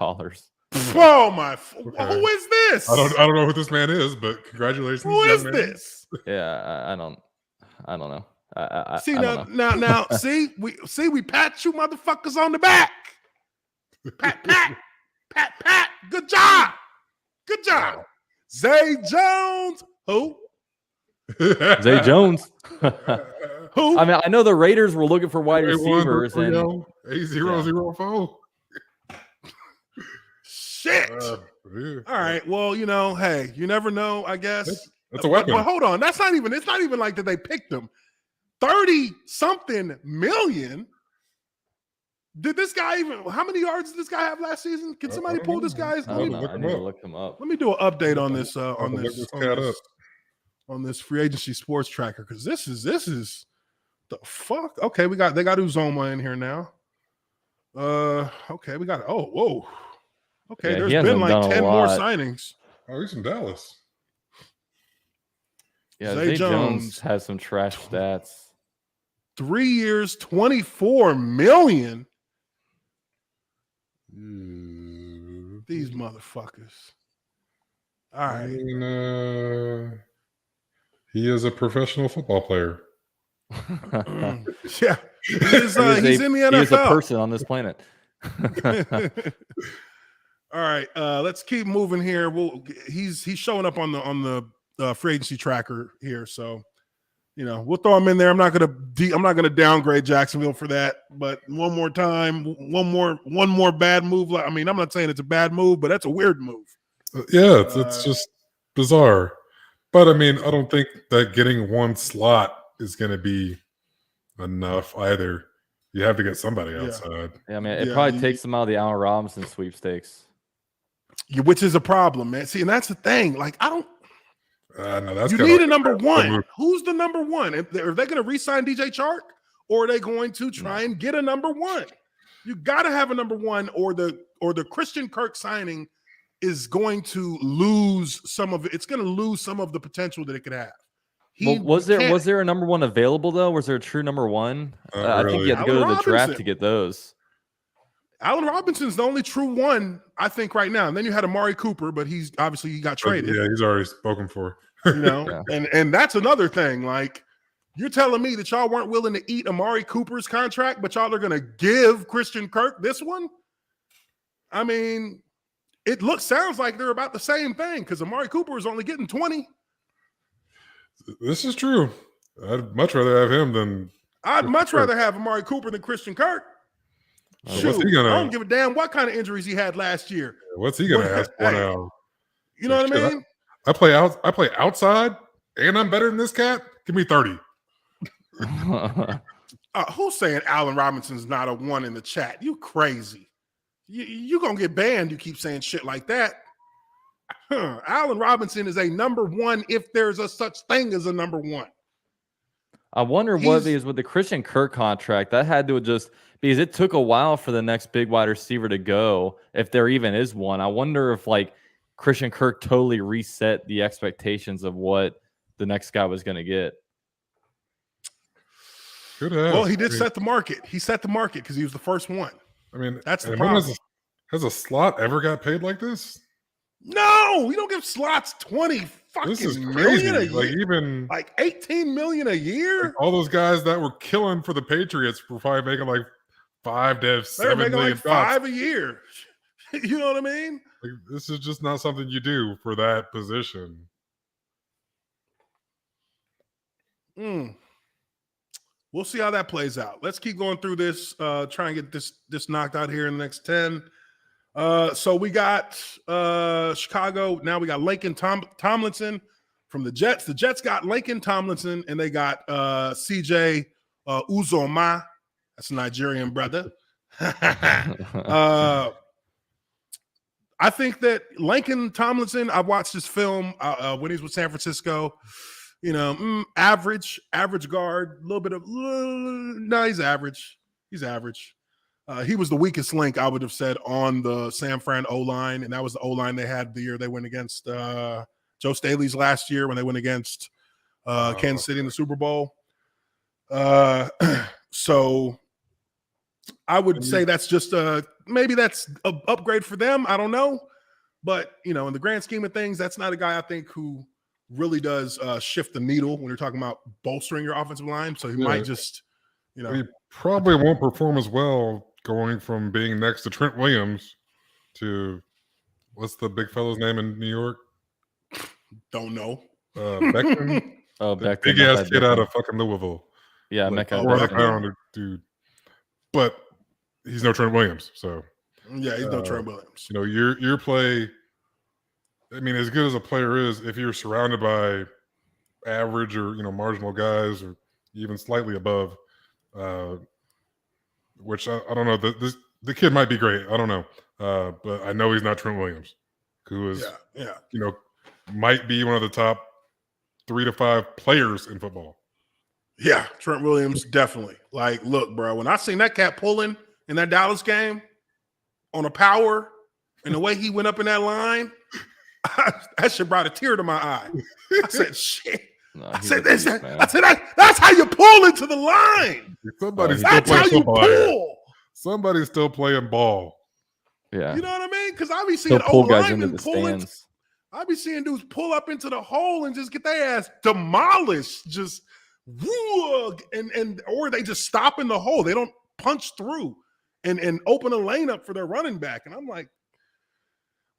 Oh my! Okay. Who is this? I don't know who this man is, but congratulations. Who is this? Yeah, I don't know. See I don't now, know. now, we pat you motherfuckers on the back. Pat. Good job. Wow. Zay Jones. Who? Zay Jones. Who? I mean, I know the Raiders were looking for wide receivers and A004. Shit. Yeah. All right. Well, hey, you never know, I guess. That's a weapon. But hold on. It's not even like that they picked him. 30-something million. Did this guy how many yards did this guy have last season? Can somebody pull this guy's? I don't know. I need to look him up. Let me do an update on this on this free agency sports tracker, because this is the fuck. Okay, they got Uzoma in here now. Okay, we got whoa. Okay, Yeah, there's been like 10 more signings. Oh, he's in Dallas. Yeah, Zay Jones has some trash stats. 3 years, $24 million. These motherfuckers. All right. He is a professional football player. Yeah. He's in the NFL. He is a person on this planet. All right. Let's keep moving here. He's showing up on the free agency tracker here. So, we'll throw him in there. I'm not gonna downgrade Jacksonville for that. But one more time, one more bad move. I'm not saying it's a bad move, but that's a weird move. Yeah, it's just bizarre. But I don't think that getting one slot is going to be enough either. You have to get somebody outside. Yeah, it probably takes them out of the Allen Robinson sweepstakes. Which is a problem, man. See, and that's the thing. Like, I don't. No, you need a number one. Who's the number one? Are they going to re-sign DJ Chark, or are they going to try and get a number one? You got to have a number one, or the Christian Kirk signing is going to lose some of it. It's going to lose some of the potential that it could have. Was there a number one available though? Was there a true number one? I think you had to go to the draft to get those. Allen Robinson's the only true one, I think, right now. And then you had Amari Cooper, but he got traded. Yeah, he's already spoken for. Yeah. and that's another thing. Like, you're telling me that y'all weren't willing to eat Amari Cooper's contract, but y'all are going to give Christian Kirk this one? I mean, sounds like they're about the same thing because Amari Cooper is only getting 20. This is true. I'd much rather have him than. I'd much rather have Amari Cooper than Christian Kirk. What's he gonna? I don't give a damn what kind of injuries he had last year. What's he gonna ask for now? You know what I mean? I play outside, and I'm better than this cat. Give me 30. Who's saying Allen Robinson's not a one in the chat? You crazy. You gonna get banned. You keep saying shit like that. Allen Robinson is a number one if there's a such thing as a number one. I wonder what it is with the Christian Kirk contract. That had to just because it took a while for the next big wide receiver to go, if there even is one. I wonder if like Christian Kirk totally reset the expectations of what the next guy was going to get. Well, he did set the market. He set the market because he was the first one. I mean, that's the problem. Has a slot ever got paid like this? No, we don't give slots 20 fucking million a year. Like even like 18 million a year. Like all those guys that were killing for the Patriots were probably making like 5 to 7 million. Like 5 a year. You know what I mean? Like, this is just not something you do for that position. We'll see how that plays out. Let's keep going through this. Try and get this knocked out here in the next 10. So we got Chicago. Now we got Laken Tomlinson from the Jets. The Jets got Laken Tomlinson, and they got CJ Uzoma. That's a Nigerian brother. I think that Laken Tomlinson, I watched this film when he was with San Francisco. You know, average guard, a little bit of no, he's average. He's average. He was the weakest link, I would have said, on the San Fran O-line, and that was the O-line they had the year they went against Joe Staley's last year when they went against Kansas City in the Super Bowl. So I would say that's just maybe that's an upgrade for them. I don't know. But, you know, in the grand scheme of things, that's not a guy I think who really does shift the needle when you're talking about bolstering your offensive line. So he might just, you know. He probably won't perform as well going from being next to Trent Williams to what's the big fellow's name in New York? Don't know. Beckman. Beckman. Big ass kid out of fucking Louisville. Yeah, like, Mecca. 400-pounder dude. But he's no Trent Williams. So yeah, he's no Trent Williams. You know, your play. I mean, as good as a player is, if you're surrounded by average or marginal guys or even slightly above, which I don't know. The kid might be great. I don't know, but I know he's not Trent Williams, who is might be one of the top 3 to 5 players in football. Yeah, Trent Williams definitely. Like, look, bro, when I seen that cat pulling in that Dallas game on a power and the way he went up in that line. That shit brought a tear to my eye. I said, "Shit." No, I said, "That's how you pull into the line. That's how you pull. Somebody's still playing ball. Yeah, you know what I mean? Because I be seeing pull guys into the stands. I be seeing dudes pull up into the hole and just get their ass demolished, just and or they just stop in the hole. They don't punch through and open a lane up for their running back. And I'm like.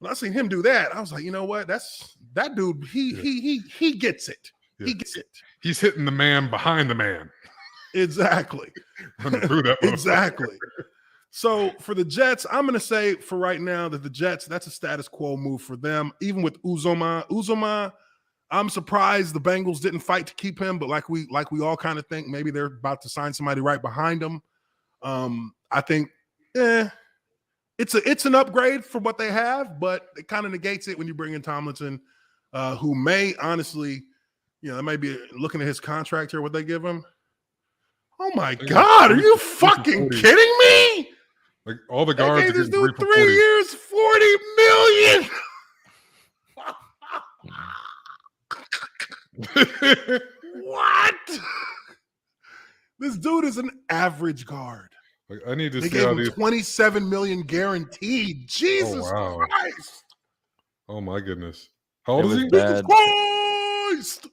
When I seen him do that, I was like, you know what? That dude. He gets it. Yeah. He gets it. He's hitting the man behind the man. Exactly. Exactly. So for the Jets, I'm going to say for right now that the Jets, that's a status quo move for them. Even with Uzoma, I'm surprised the Bengals didn't fight to keep him, but like we all kind of think maybe they're about to sign somebody right behind him. I think, It's an upgrade for what they have, but it kind of negates it when you bring in Tomlinson, who may honestly, that may be looking at his contract here, what they give him. Oh my God, are you fucking kidding me? Like all the guards. They gave this dude 3 years, $40 million. What? This dude is an average guard. Like, I need to they see gave how him these... $27 million guaranteed. Jesus Christ! Oh my goodness! How old is he? Jesus Christ! Christ.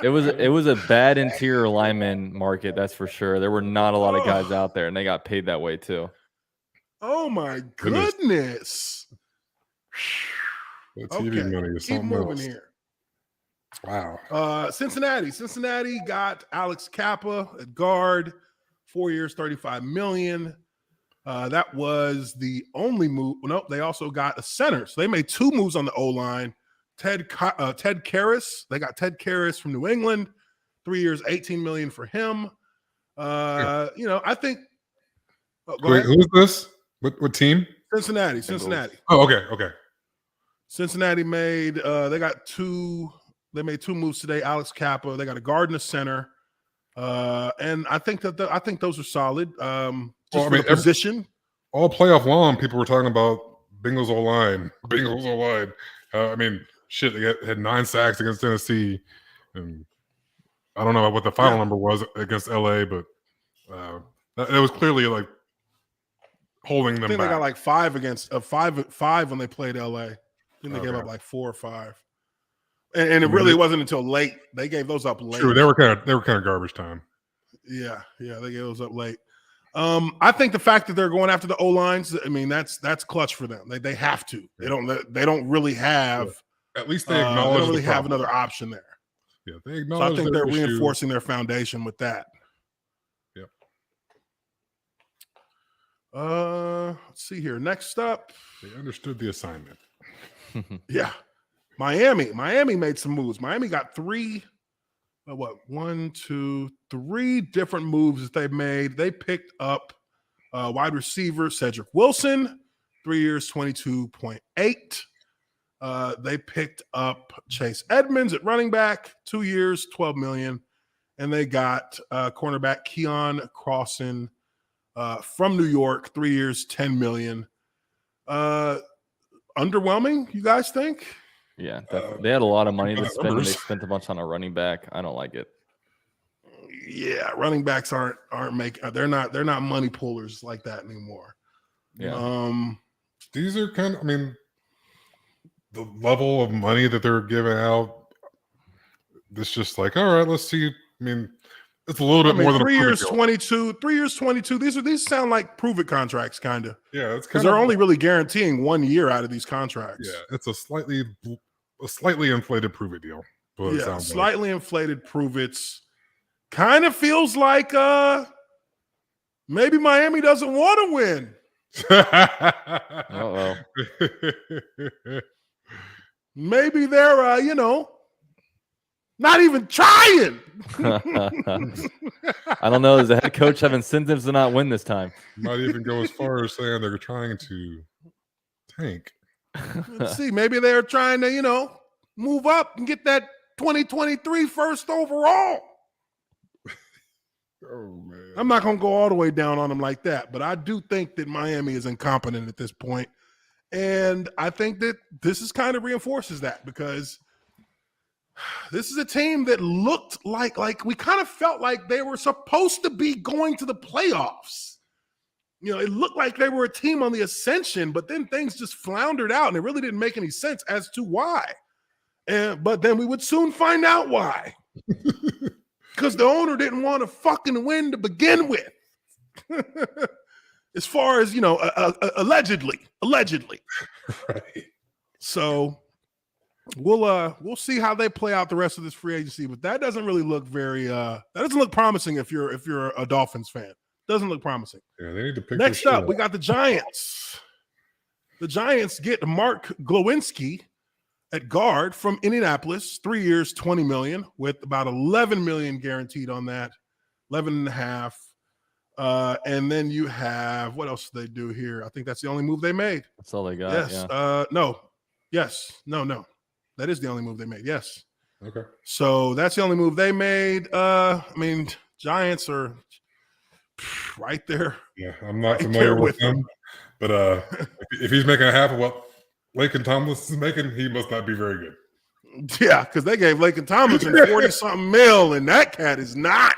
It was a bad interior lineman market, that's for sure. There were not a lot of guys out there, and they got paid that way too. Oh my goodness. The TV money is keep something moving else. here. Wow. Cincinnati got Alex Kappa at guard, 4 years, $35 million. That was the only move. Nope, they also got a center. So they made two moves on the O-line. Ted Karras. They got Ted Karras from New England, 3 years, $18 million for him. I think. Wait, who is this? What team? Cincinnati. Oh, okay. Cincinnati made. They made two moves today. Alex Kappa. They got a guard and a center. And I think those are solid. Position. All playoff long, people were talking about Bengals O-line. Shit, they had 9 sacks against Tennessee, and I don't know what the final number was against LA, but it was clearly like holding them back. I think they got like 5 against 5 when they played LA. I think they gave up like 4 or 5, and it really wasn't until late. They gave those up late. True, they were kind of garbage time. Yeah, they gave those up late. I think the fact that they're going after the O-lines, I mean, that's clutch for them. They have to. They don't really have. At least they acknowledge. They don't really have another option there. Yeah, they acknowledge. So I think they're reinforcing their foundation with that. Yep. Let's see here. Next up, they understood the assignment. Yeah, Miami made some moves. Miami got 3 different moves that they made. They picked up wide receiver Cedric Wilson, 3 years, 22.8. They picked up Chase Edmonds at running back, 2 years, $12 million. And they got cornerback Keon Crossan from New York, 3 years, $10 million. Underwhelming, you guys think? Yeah, they had a lot of money to spend, and they spent a bunch on a running back. I don't like it. Yeah, running backs aren't making. They're not money pullers like that anymore. Yeah. These are kind of. I mean, the level of money that they're giving out. It's just like, all right, let's see. I mean, it's a little bit more than 3 years, 22. 3 years, 22. These sound like prove-it contracts, kind of. Yeah, it's because they're only really guaranteeing 1 year out of these contracts. Yeah, it's a slightly inflated prove-it deal. Yeah, slightly inflated prove-its. Kind of feels like maybe Miami doesn't want to win. Uh-oh. Maybe they're not even trying. I don't know. Does the head coach have incentives to not win this time? Might even go as far as saying they're trying to tank. Let's see. Maybe they're trying to, move up and get that 2023 first overall. Oh, man. I'm not going to go all the way down on them like that, but I do think that Miami is incompetent at this point. And I think that this is kind of reinforces that, because this is a team that looked like we kind of felt like they were supposed to be going to the playoffs. It looked like they were a team on the ascension, but then things just floundered out, and it really didn't make any sense as to why. But then we would soon find out why. Because the owner didn't want to fucking win to begin with. As far as, allegedly. Right. So we'll see how they play out the rest of this free agency, but that doesn't really look that doesn't look promising if you're a Dolphins fan. Doesn't look promising. Yeah, they need to pick Next up, we got the Giants. The Giants get Mark Glowinski at guard from Indianapolis, 3 years, $20 million, with about $11 million guaranteed on that, 11.5. And then you have, what else did they do here? I think that's the only move they made. That's all they got. Yes. Yeah. No. Yes. No. That is the only move they made. Yes. Okay. So that's the only move they made. Giants are right there. Yeah, I'm not familiar with them, but if he's making half of what Laken Tomlinson is making, he must not be very good. Yeah, because they gave Laken Tomlinson 40-something mil, and that cat is not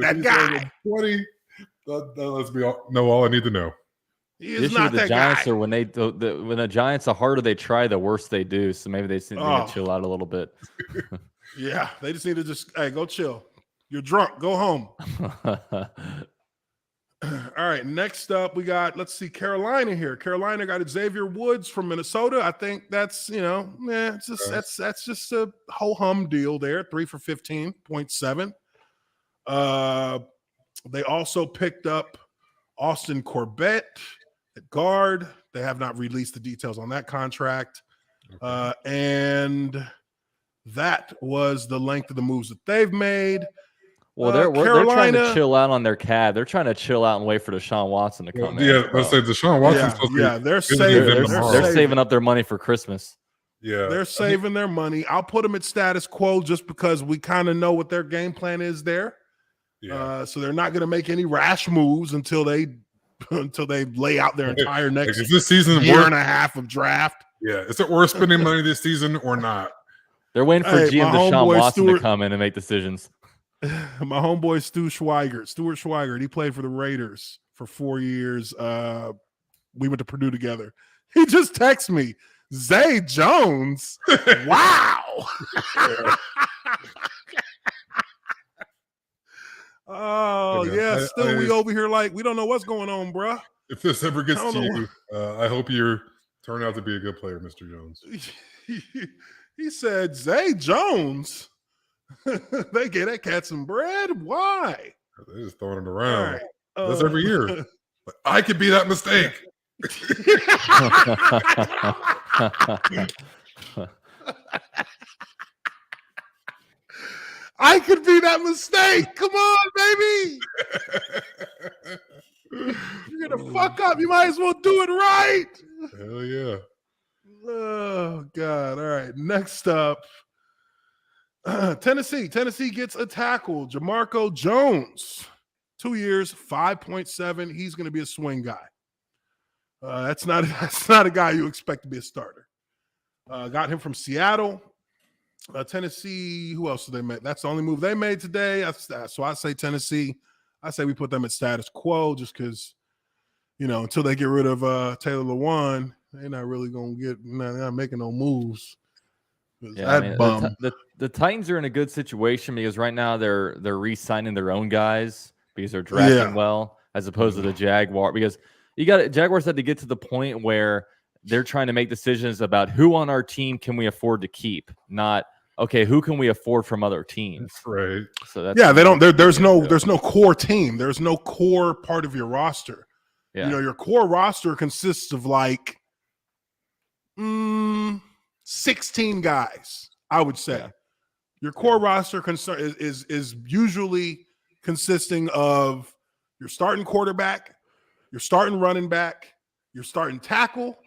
that guy. 20. That lets me know all I need to know. He The is issue not with the that Giants guy. are when the Giants, the harder they try, the worse they do. So maybe they need to Oh. chill out a little bit. Yeah, they just need to hey, go chill. You're drunk. Go home. All right, next up we got, let's see, Carolina here. Carolina got Xavier Woods from Minnesota. I think that's, it's just that's just a ho-hum deal there. 3 for 15.7. They also picked up Austin Corbett at guard. They have not released the details on that contract. Okay. And that was the length of the moves that they've made. Well, they're trying to chill out on their CAD. They're trying to chill out and wait for Deshaun Watson to come in. Yeah, let's say Deshaun Watson. They're saving up their money for Christmas. Yeah, they're saving their money. I'll put them at status quo just because we kind of know what their game plan is there. Yeah. So they're not going to make any rash moves until they lay out their entire next this season year and a half of draft. Yeah, is it worth spending money this season or not? They're waiting for GM Deshaun Watson to come in and make decisions. My homeboy Stuart Schweigert, he played for the Raiders for 4 years. We went to Purdue together. He just texted me, Zay Jones. Wow. Oh, yeah. We over here like we don't know what's going on, bruh. If this ever gets to you, I hope you turn out to be a good player, Mr. Jones. He said, Zay Jones. They get that cat some bread. Why? They're just throwing it around. Right. That's every year. But I could be that mistake. I could be that mistake. Come on, baby. You're gonna fuck up. You might as well do it right. Hell yeah. Oh God. All right. Next up. Tennessee gets a tackle, Jamarco Jones, 2 years, 5.7. He's going to be a swing guy. That's not a guy you expect to be a starter. Got him from Seattle. Tennessee, who else did they make? That's the only move they made today. So I say Tennessee. I say we put them at status quo just because, until they get rid of Taylor Lewan, they're not really going to they're not making no moves. Yeah, the Titans are in a good situation because right now they're re-signing their own guys because they're drafting well, as opposed to the Jaguar. Because Jaguars had to get to the point where they're trying to make decisions about who on our team can we afford to keep, not who can we afford from other teams. That's right. So that's they don't. There's no core team. There's no core part of your roster. Yeah. Your core roster consists of 16 guys, I would say. Yeah. Your core roster is usually consisting of your starting quarterback, your starting running back, your starting tackle,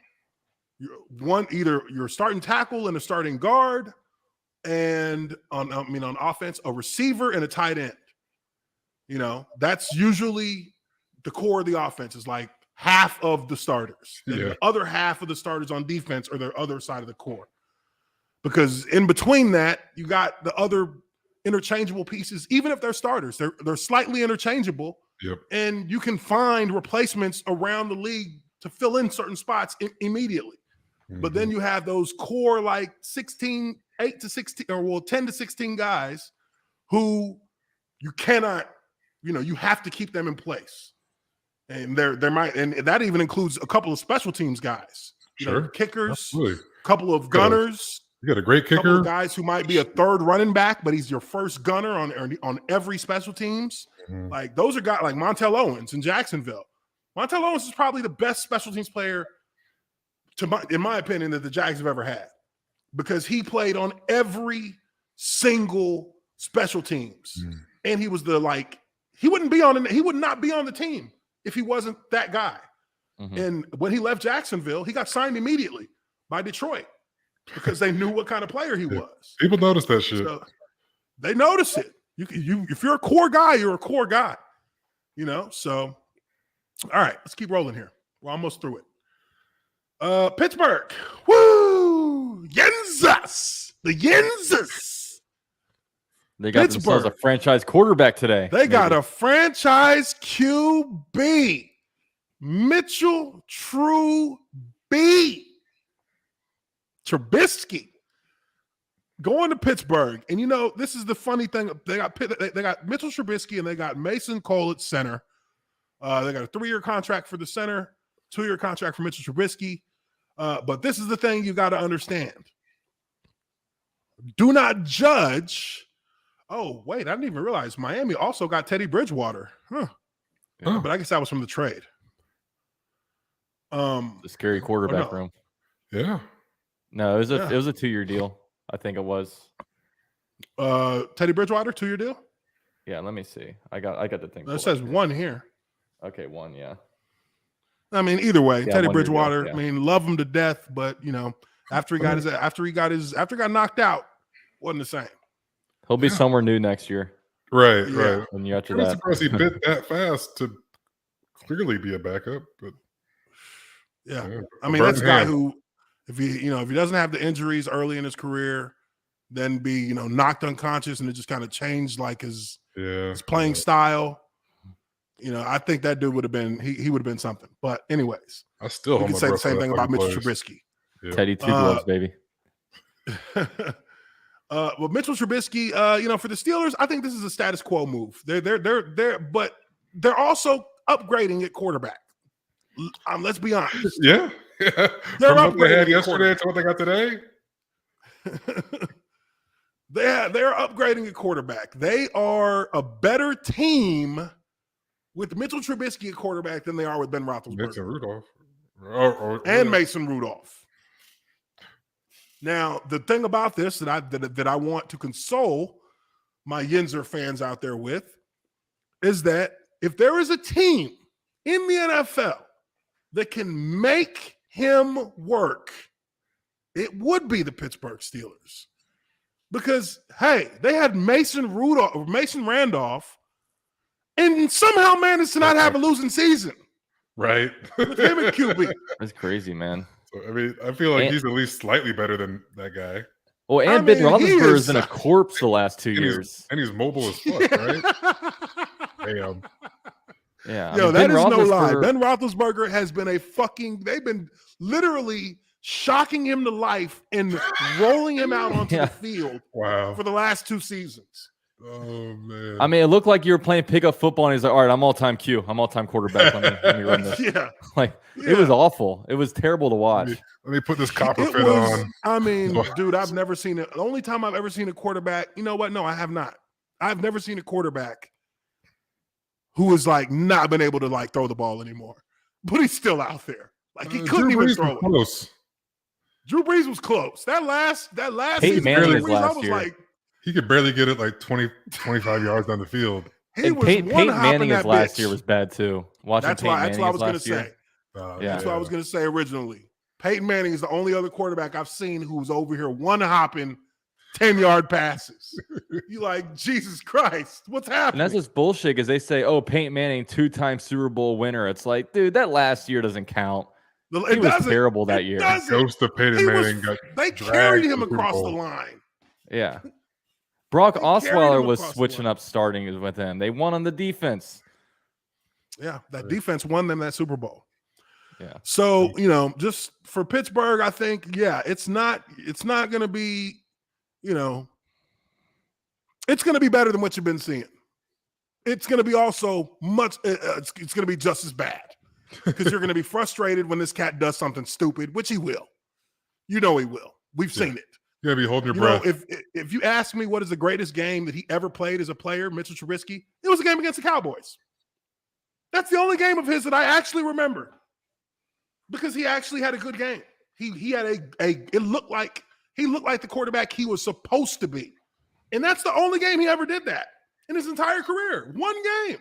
either your starting tackle and a starting guard, and on offense, a receiver and a tight end. That's usually the core of the offense, is like half of the starters. Yeah. The other half of the starters on defense are the other side of the core. Because in between that, you got the other interchangeable pieces. Even if they're starters, they're slightly interchangeable. Yep. And you can find replacements around the league to fill in certain spots immediately. Mm-hmm. But then you have those core 8 to 16, 10 to 16 guys who you cannot, you have to keep them in place. And and that even includes a couple of special teams guys. Kickers, a couple of gunners. You got a great kicker. Couple of guys who might be a third running back, but he's your first gunner on every special teams. Mm-hmm. Those are guys like Montel Owens in Jacksonville. Montel Owens is probably the best special teams player, in my opinion, that the Jags have ever had, because he played on every single special teams, and he was he would not be on the team if he wasn't that guy. Mm-hmm. And when he left Jacksonville, he got signed immediately by Detroit, because they knew what kind of player he was. People notice that shit. So they notice it. If you're a core guy, you're a core guy. So all right, let's keep rolling here. We're almost through it. Pittsburgh. Woo! Yenzas. The Yenzas. They got themselves a franchise quarterback today. They got a franchise QB. Mitchell Trubisky going to Pittsburgh. And, this is the funny thing. They got Mitchell Trubisky and they got Mason Cole at center. They got a 3-year contract for the center, 2-year contract for Mitchell Trubisky. But this is the thing you got to understand. Do not judge. Oh, wait, I didn't even realize Miami also got Teddy Bridgewater. Huh. Yeah, but I guess that was from the trade. The scary quarterback room. Yeah. No, it was a 2-year deal. I think it was. Teddy Bridgewater, 2-year deal? Yeah, let me see. I got the thing. It says 1 here. Okay, 1, yeah. I mean, either way, Yeah, Teddy 1 year Bridgewater, deal, yeah. I mean, love him to death, but after he got knocked out, wasn't the same. He'll be somewhere new next year. Right. And you after I'm that. surprised he bit that fast to clearly be a backup, but I mean, that's a guy who, if he doesn't have the injuries early in his career, then be knocked unconscious and it just kind of changed like his playing style. I think that dude would have been he would have been something. But anyways, I still we can say the same thing about Mitchell Trubisky. Yeah. Teddy 2 gloves, baby. Well, Mitchell Trubisky, for the Steelers, I think this is a status quo move. But they're also upgrading at quarterback. Let's be honest. Yeah. They're From what they had upgrading yesterday to what they got today. They're upgrading at quarterback. They are a better team with Mitchell Trubisky at quarterback than they are with Ben Roethlisberger. Mason Rudolph. Mason Rudolph. Now, the thing about this that I want to console my Yinzer fans out there with is that if there is a team in the NFL that can make him work, it would be the Pittsburgh Steelers. Because, hey, they had Mason Randolph, and somehow managed to not have a losing season. Right. With him and QB. That's crazy, man. So, I mean, I feel like he's at least slightly better than that guy. Well, and Ben Roethlisberger is in a corpse the last 2 years. And he's mobile as fuck, right? Damn. Yeah. Yo, that is no lie. Ben Roethlisberger has been they've been literally shocking him to life and rolling him out onto the field for the last 2 seasons. Oh, man. I mean, it looked like you were playing pickup football, and he's like, all right, I'm all-time Q. I'm all-time quarterback. Let me run this. It was awful. It was terrible to watch. Let me put this copper fit on. I mean, dude, I've never seen it. The only time I've ever seen a quarterback, you know what? No, I have not. I've never seen a quarterback who has not been able to throw the ball anymore. But he's still out there. He couldn't even throw it. Close. Drew Brees was close. That last Peyton Manning last year. He could barely get it 20, 25 yards down the field. Peyton Manning's last year was bad too. That's what I was going to say. That's what I was going to say originally. Peyton Manning is the only other quarterback I've seen who's over here one-hopping 10-yard passes. You Jesus Christ, what's happening? And that's just bullshit because they say, oh, Peyton Manning, 2-time Super Bowl winner. It's like, dude, that last year doesn't count. He was terrible that year. Ghost of Peyton Manning. They carried him across the line. Yeah. Brock Osweiler was switching up starting with him. They won on the defense. Yeah, that defense won them that Super Bowl. Yeah. So, just for Pittsburgh, I think, it's not going to be, it's going to be better than what you've been seeing. It's going to be also it's going to be just as bad because you're going to be frustrated when this cat does something stupid, which he will. He will. We've seen it. You're going to be holding your breath. If you ask me what is the greatest game that he ever played as a player, Mitchell Trubisky, it was a game against the Cowboys. That's the only game of his that I actually remember because he actually had a good game. He had it looked like the quarterback he was supposed to be. And that's the only game he ever did that in his entire career. One game.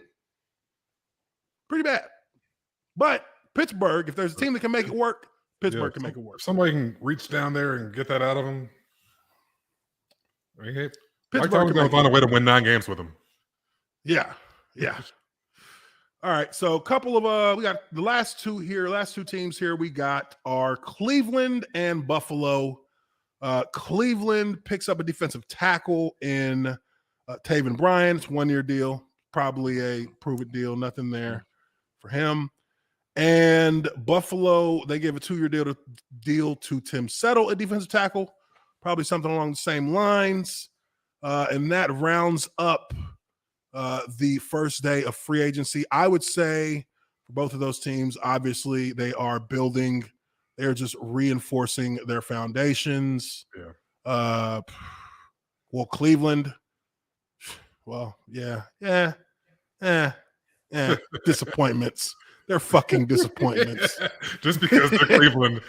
Pretty bad. But Pittsburgh, if there's a team that can make it work, Pittsburgh can make it work. Somebody can reach down there and get that out of him. Okay. Pittsburgh going to find a way to win 9 games with him. Yeah. All right. So a couple of we got the last two teams here. We got our Cleveland and Buffalo. Cleveland picks up a defensive tackle in Taven Bryan. It's 1-year deal, probably a prove-it deal. Nothing there for him. And Buffalo, they gave a 2-year deal to Tim Settle, a defensive tackle, probably something along the same lines. And that rounds up the first day of free agency. I would say for both of those teams, obviously, they are building. They're just reinforcing their foundations. Yeah. Well, Cleveland, well, yeah. Disappointments. They're fucking disappointments. Just because they're Cleveland,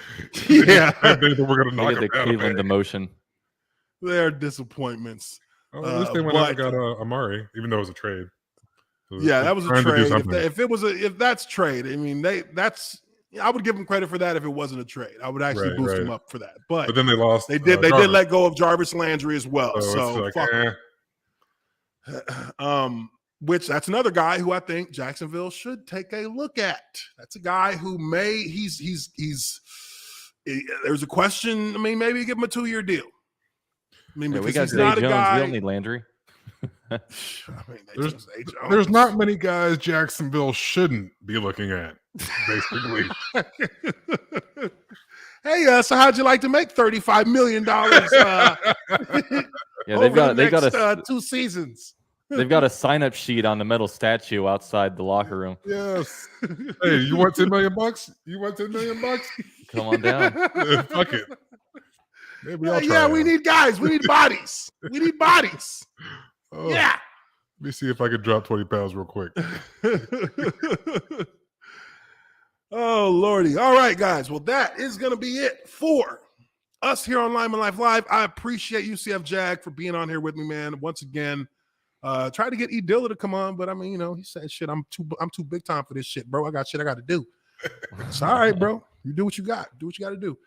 Yeah. we're going to knock They them get the down. Cleveland demotion. They're disappointments. At least they went out and got Amari, even though it was a trade. Yeah, that was a trying to do trade. something. If that's trade, I mean, I would give them credit for that if it wasn't a trade. I would actually boost them up for that. But then they lost. They did let go of Jarvis Landry as well. So it's like, which that's another guy who I think Jacksonville should take a look at. That's a guy who there's a question. I mean, maybe give him a 2-year deal. I mean, because we got he's Zay not Jones. a guy. We don't need Landry. I mean, there's not many guys Jacksonville shouldn't be looking at, basically. Hey, so how'd you like to make $35 million? Yeah, they've got 2 seasons. They've got a sign-up sheet on the metal statue outside the locker room. Yes. Hey, you want $10 million? You want $10 million? Come on down. Fuck it. Maybe we need guys. We need bodies. We need bodies. Oh, yeah. Let me see if I could drop 20 pounds real quick. Oh, Lordy. All right, guys. Well, that is going to be it for us here on Lineman Life Live. I appreciate UCF Jag for being on here with me, man. Once again, tried to get E. Dilla to come on, but I mean, he said, shit, I'm too big time for this shit, bro. I got shit I got to do. It's all right, bro. You do what you got. Do what you got to do.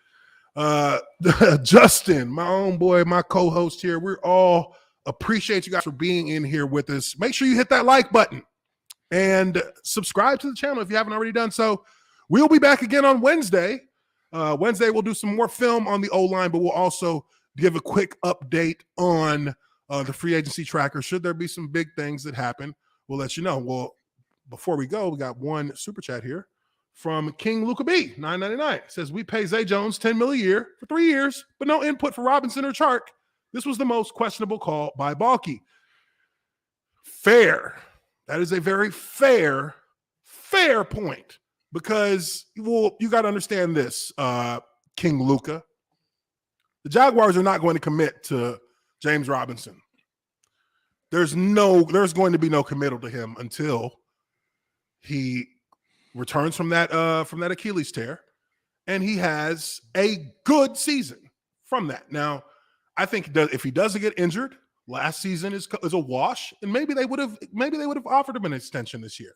Justin, my own boy, my co-host here, we're all appreciate you guys for being in here with us. Make sure you hit that like button and subscribe to the channel if you haven't already done so. We'll be back again on Wednesday. Wednesday, we'll do some more film on the O-line, but we'll also give a quick update on the free agency tracker. Should there be some big things that happen, we'll let you know. Well, before we go, we got one super chat here from King Luca B, $9.99. Says, we pay Zay Jones $10 million a year for 3 years, but no input for Robinson or Chark. This was the most questionable call by Balky. Fair. That is a very fair point. Because, well, you got to understand this, King Luca. The Jaguars are not going to commit to James Robinson. There's going to be no committal to him until he returns from that Achilles tear, and he has a good season from that. Now, I think if he doesn't get injured, last season is a wash, and maybe they would have offered him an extension this year,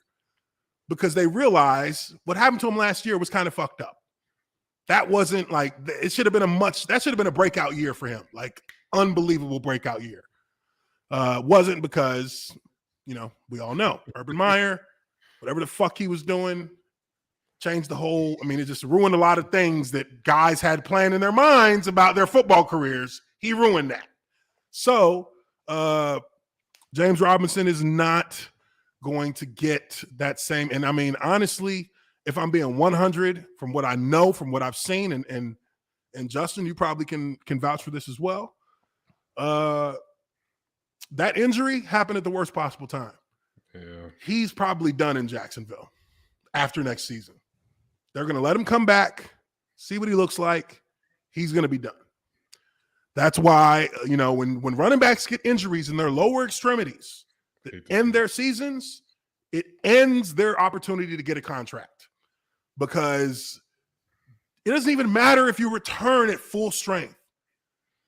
because they realize what happened to him last year was kind of fucked up. That wasn't like, it should have been a breakout year for him, like unbelievable breakout year. Wasn't because, we all know Urban Meyer, whatever the fuck he was doing, changed the whole, it just ruined a lot of things that guys had planned in their minds about their football careers. He ruined that. So James Robinson is not going to get that same. And honestly, if I'm being 100 from what I know, from what I've seen, and Justin, you probably can vouch for this as well. That injury happened at the worst possible time. Yeah. He's probably done in Jacksonville after next season. They're going to let him come back, see what he looks like. He's going to be done. That's why, when running backs get injuries in their lower extremities, end their seasons, it ends their opportunity to get a contract, because it doesn't even matter if you return at full strength.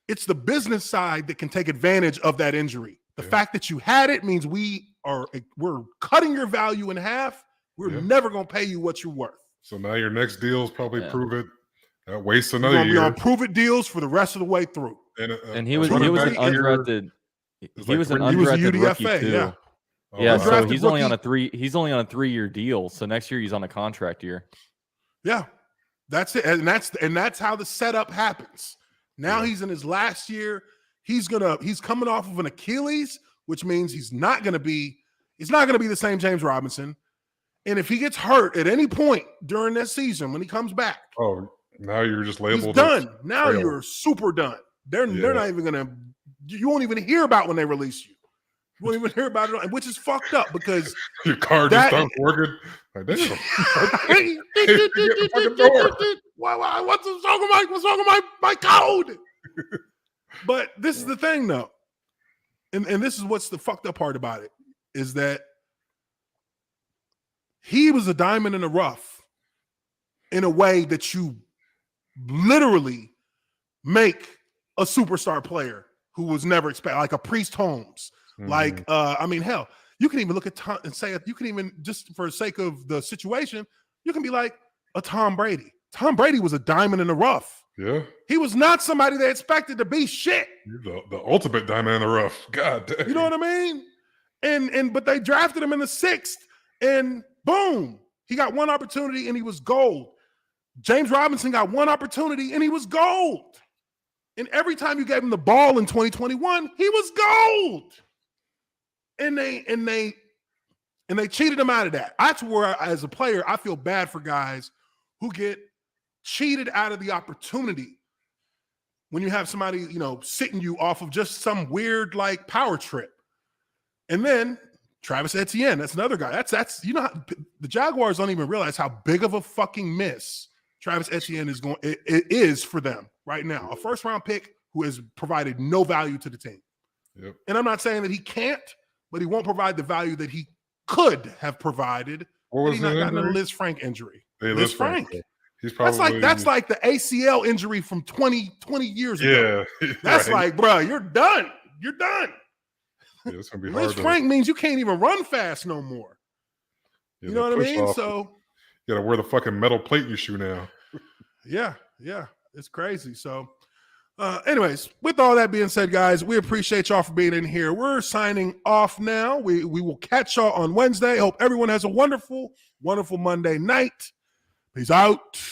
It's the business side that can take advantage of that injury. The fact that you had it means we're cutting your value in half. We're never going to pay you what you're worth. So now your next deal is probably prove it. That wastes another year. You're going to be on prove it deals for the rest of the way through. And he was an undrafted. He was an undrafted rookie too. Yeah. Yeah, so he's only on a 3-year deal. So next year he's on a contract year. Yeah, that's it, and that's how the setup happens. Now he's in his last year. He's coming off of an Achilles, which means he's not gonna be the same James Robinson. And if he gets hurt at any point during that season when he comes back, now you're just labeled. He's done. Now you're super done. They're not even gonna. You won't even hear about when they release you. You won't even hear about it, which is fucked up because your car just starts working. Like, damn. What's wrong with my code? But this is the thing, though, and this is what's the fucked up part about it is that he was a diamond in the rough in a way that you literally make a superstar player who was never expected, like a Priest Holmes. Like, hell, you can even look at Tom and say, you can even, just for the sake of the situation, you can be like a Tom Brady. Tom Brady was a diamond in the rough. Yeah. He was not somebody they expected to be shit. The ultimate diamond in the rough. God damn. You know what I mean? But they drafted him in the 6th, and boom, he got one opportunity and he was gold. James Robinson got one opportunity and he was gold. And every time you gave him the ball in 2021, he was gold. And they cheated him out of that. That's where, as a player, I feel bad for guys who get cheated out of the opportunity when you have somebody, sitting you off of just some weird like power trip. And then Travis Etienne, that's another guy. That's the Jaguars don't even realize how big of a fucking miss Travis Etienne is for them right now. A first-round pick who has provided no value to the team. Yep. And I'm not saying that he can't, but he won't provide the value that he could have provided had he not gotten a Liz Frank injury. Liz Frank. He's probably that's like the ACL injury from 20 years ago. Yeah. That's like, bro, you're done. You're done. Yeah, it's gonna be hard. Liz Frank means you can't even run fast no more. You know what I mean? So you gotta wear the fucking metal plate in your shoe now. Yeah. It's crazy. So anyways, with all that being said, guys, we appreciate y'all for being in here. We're signing off now. We will catch y'all on Wednesday. Hope everyone has a wonderful, wonderful Monday night. Peace out.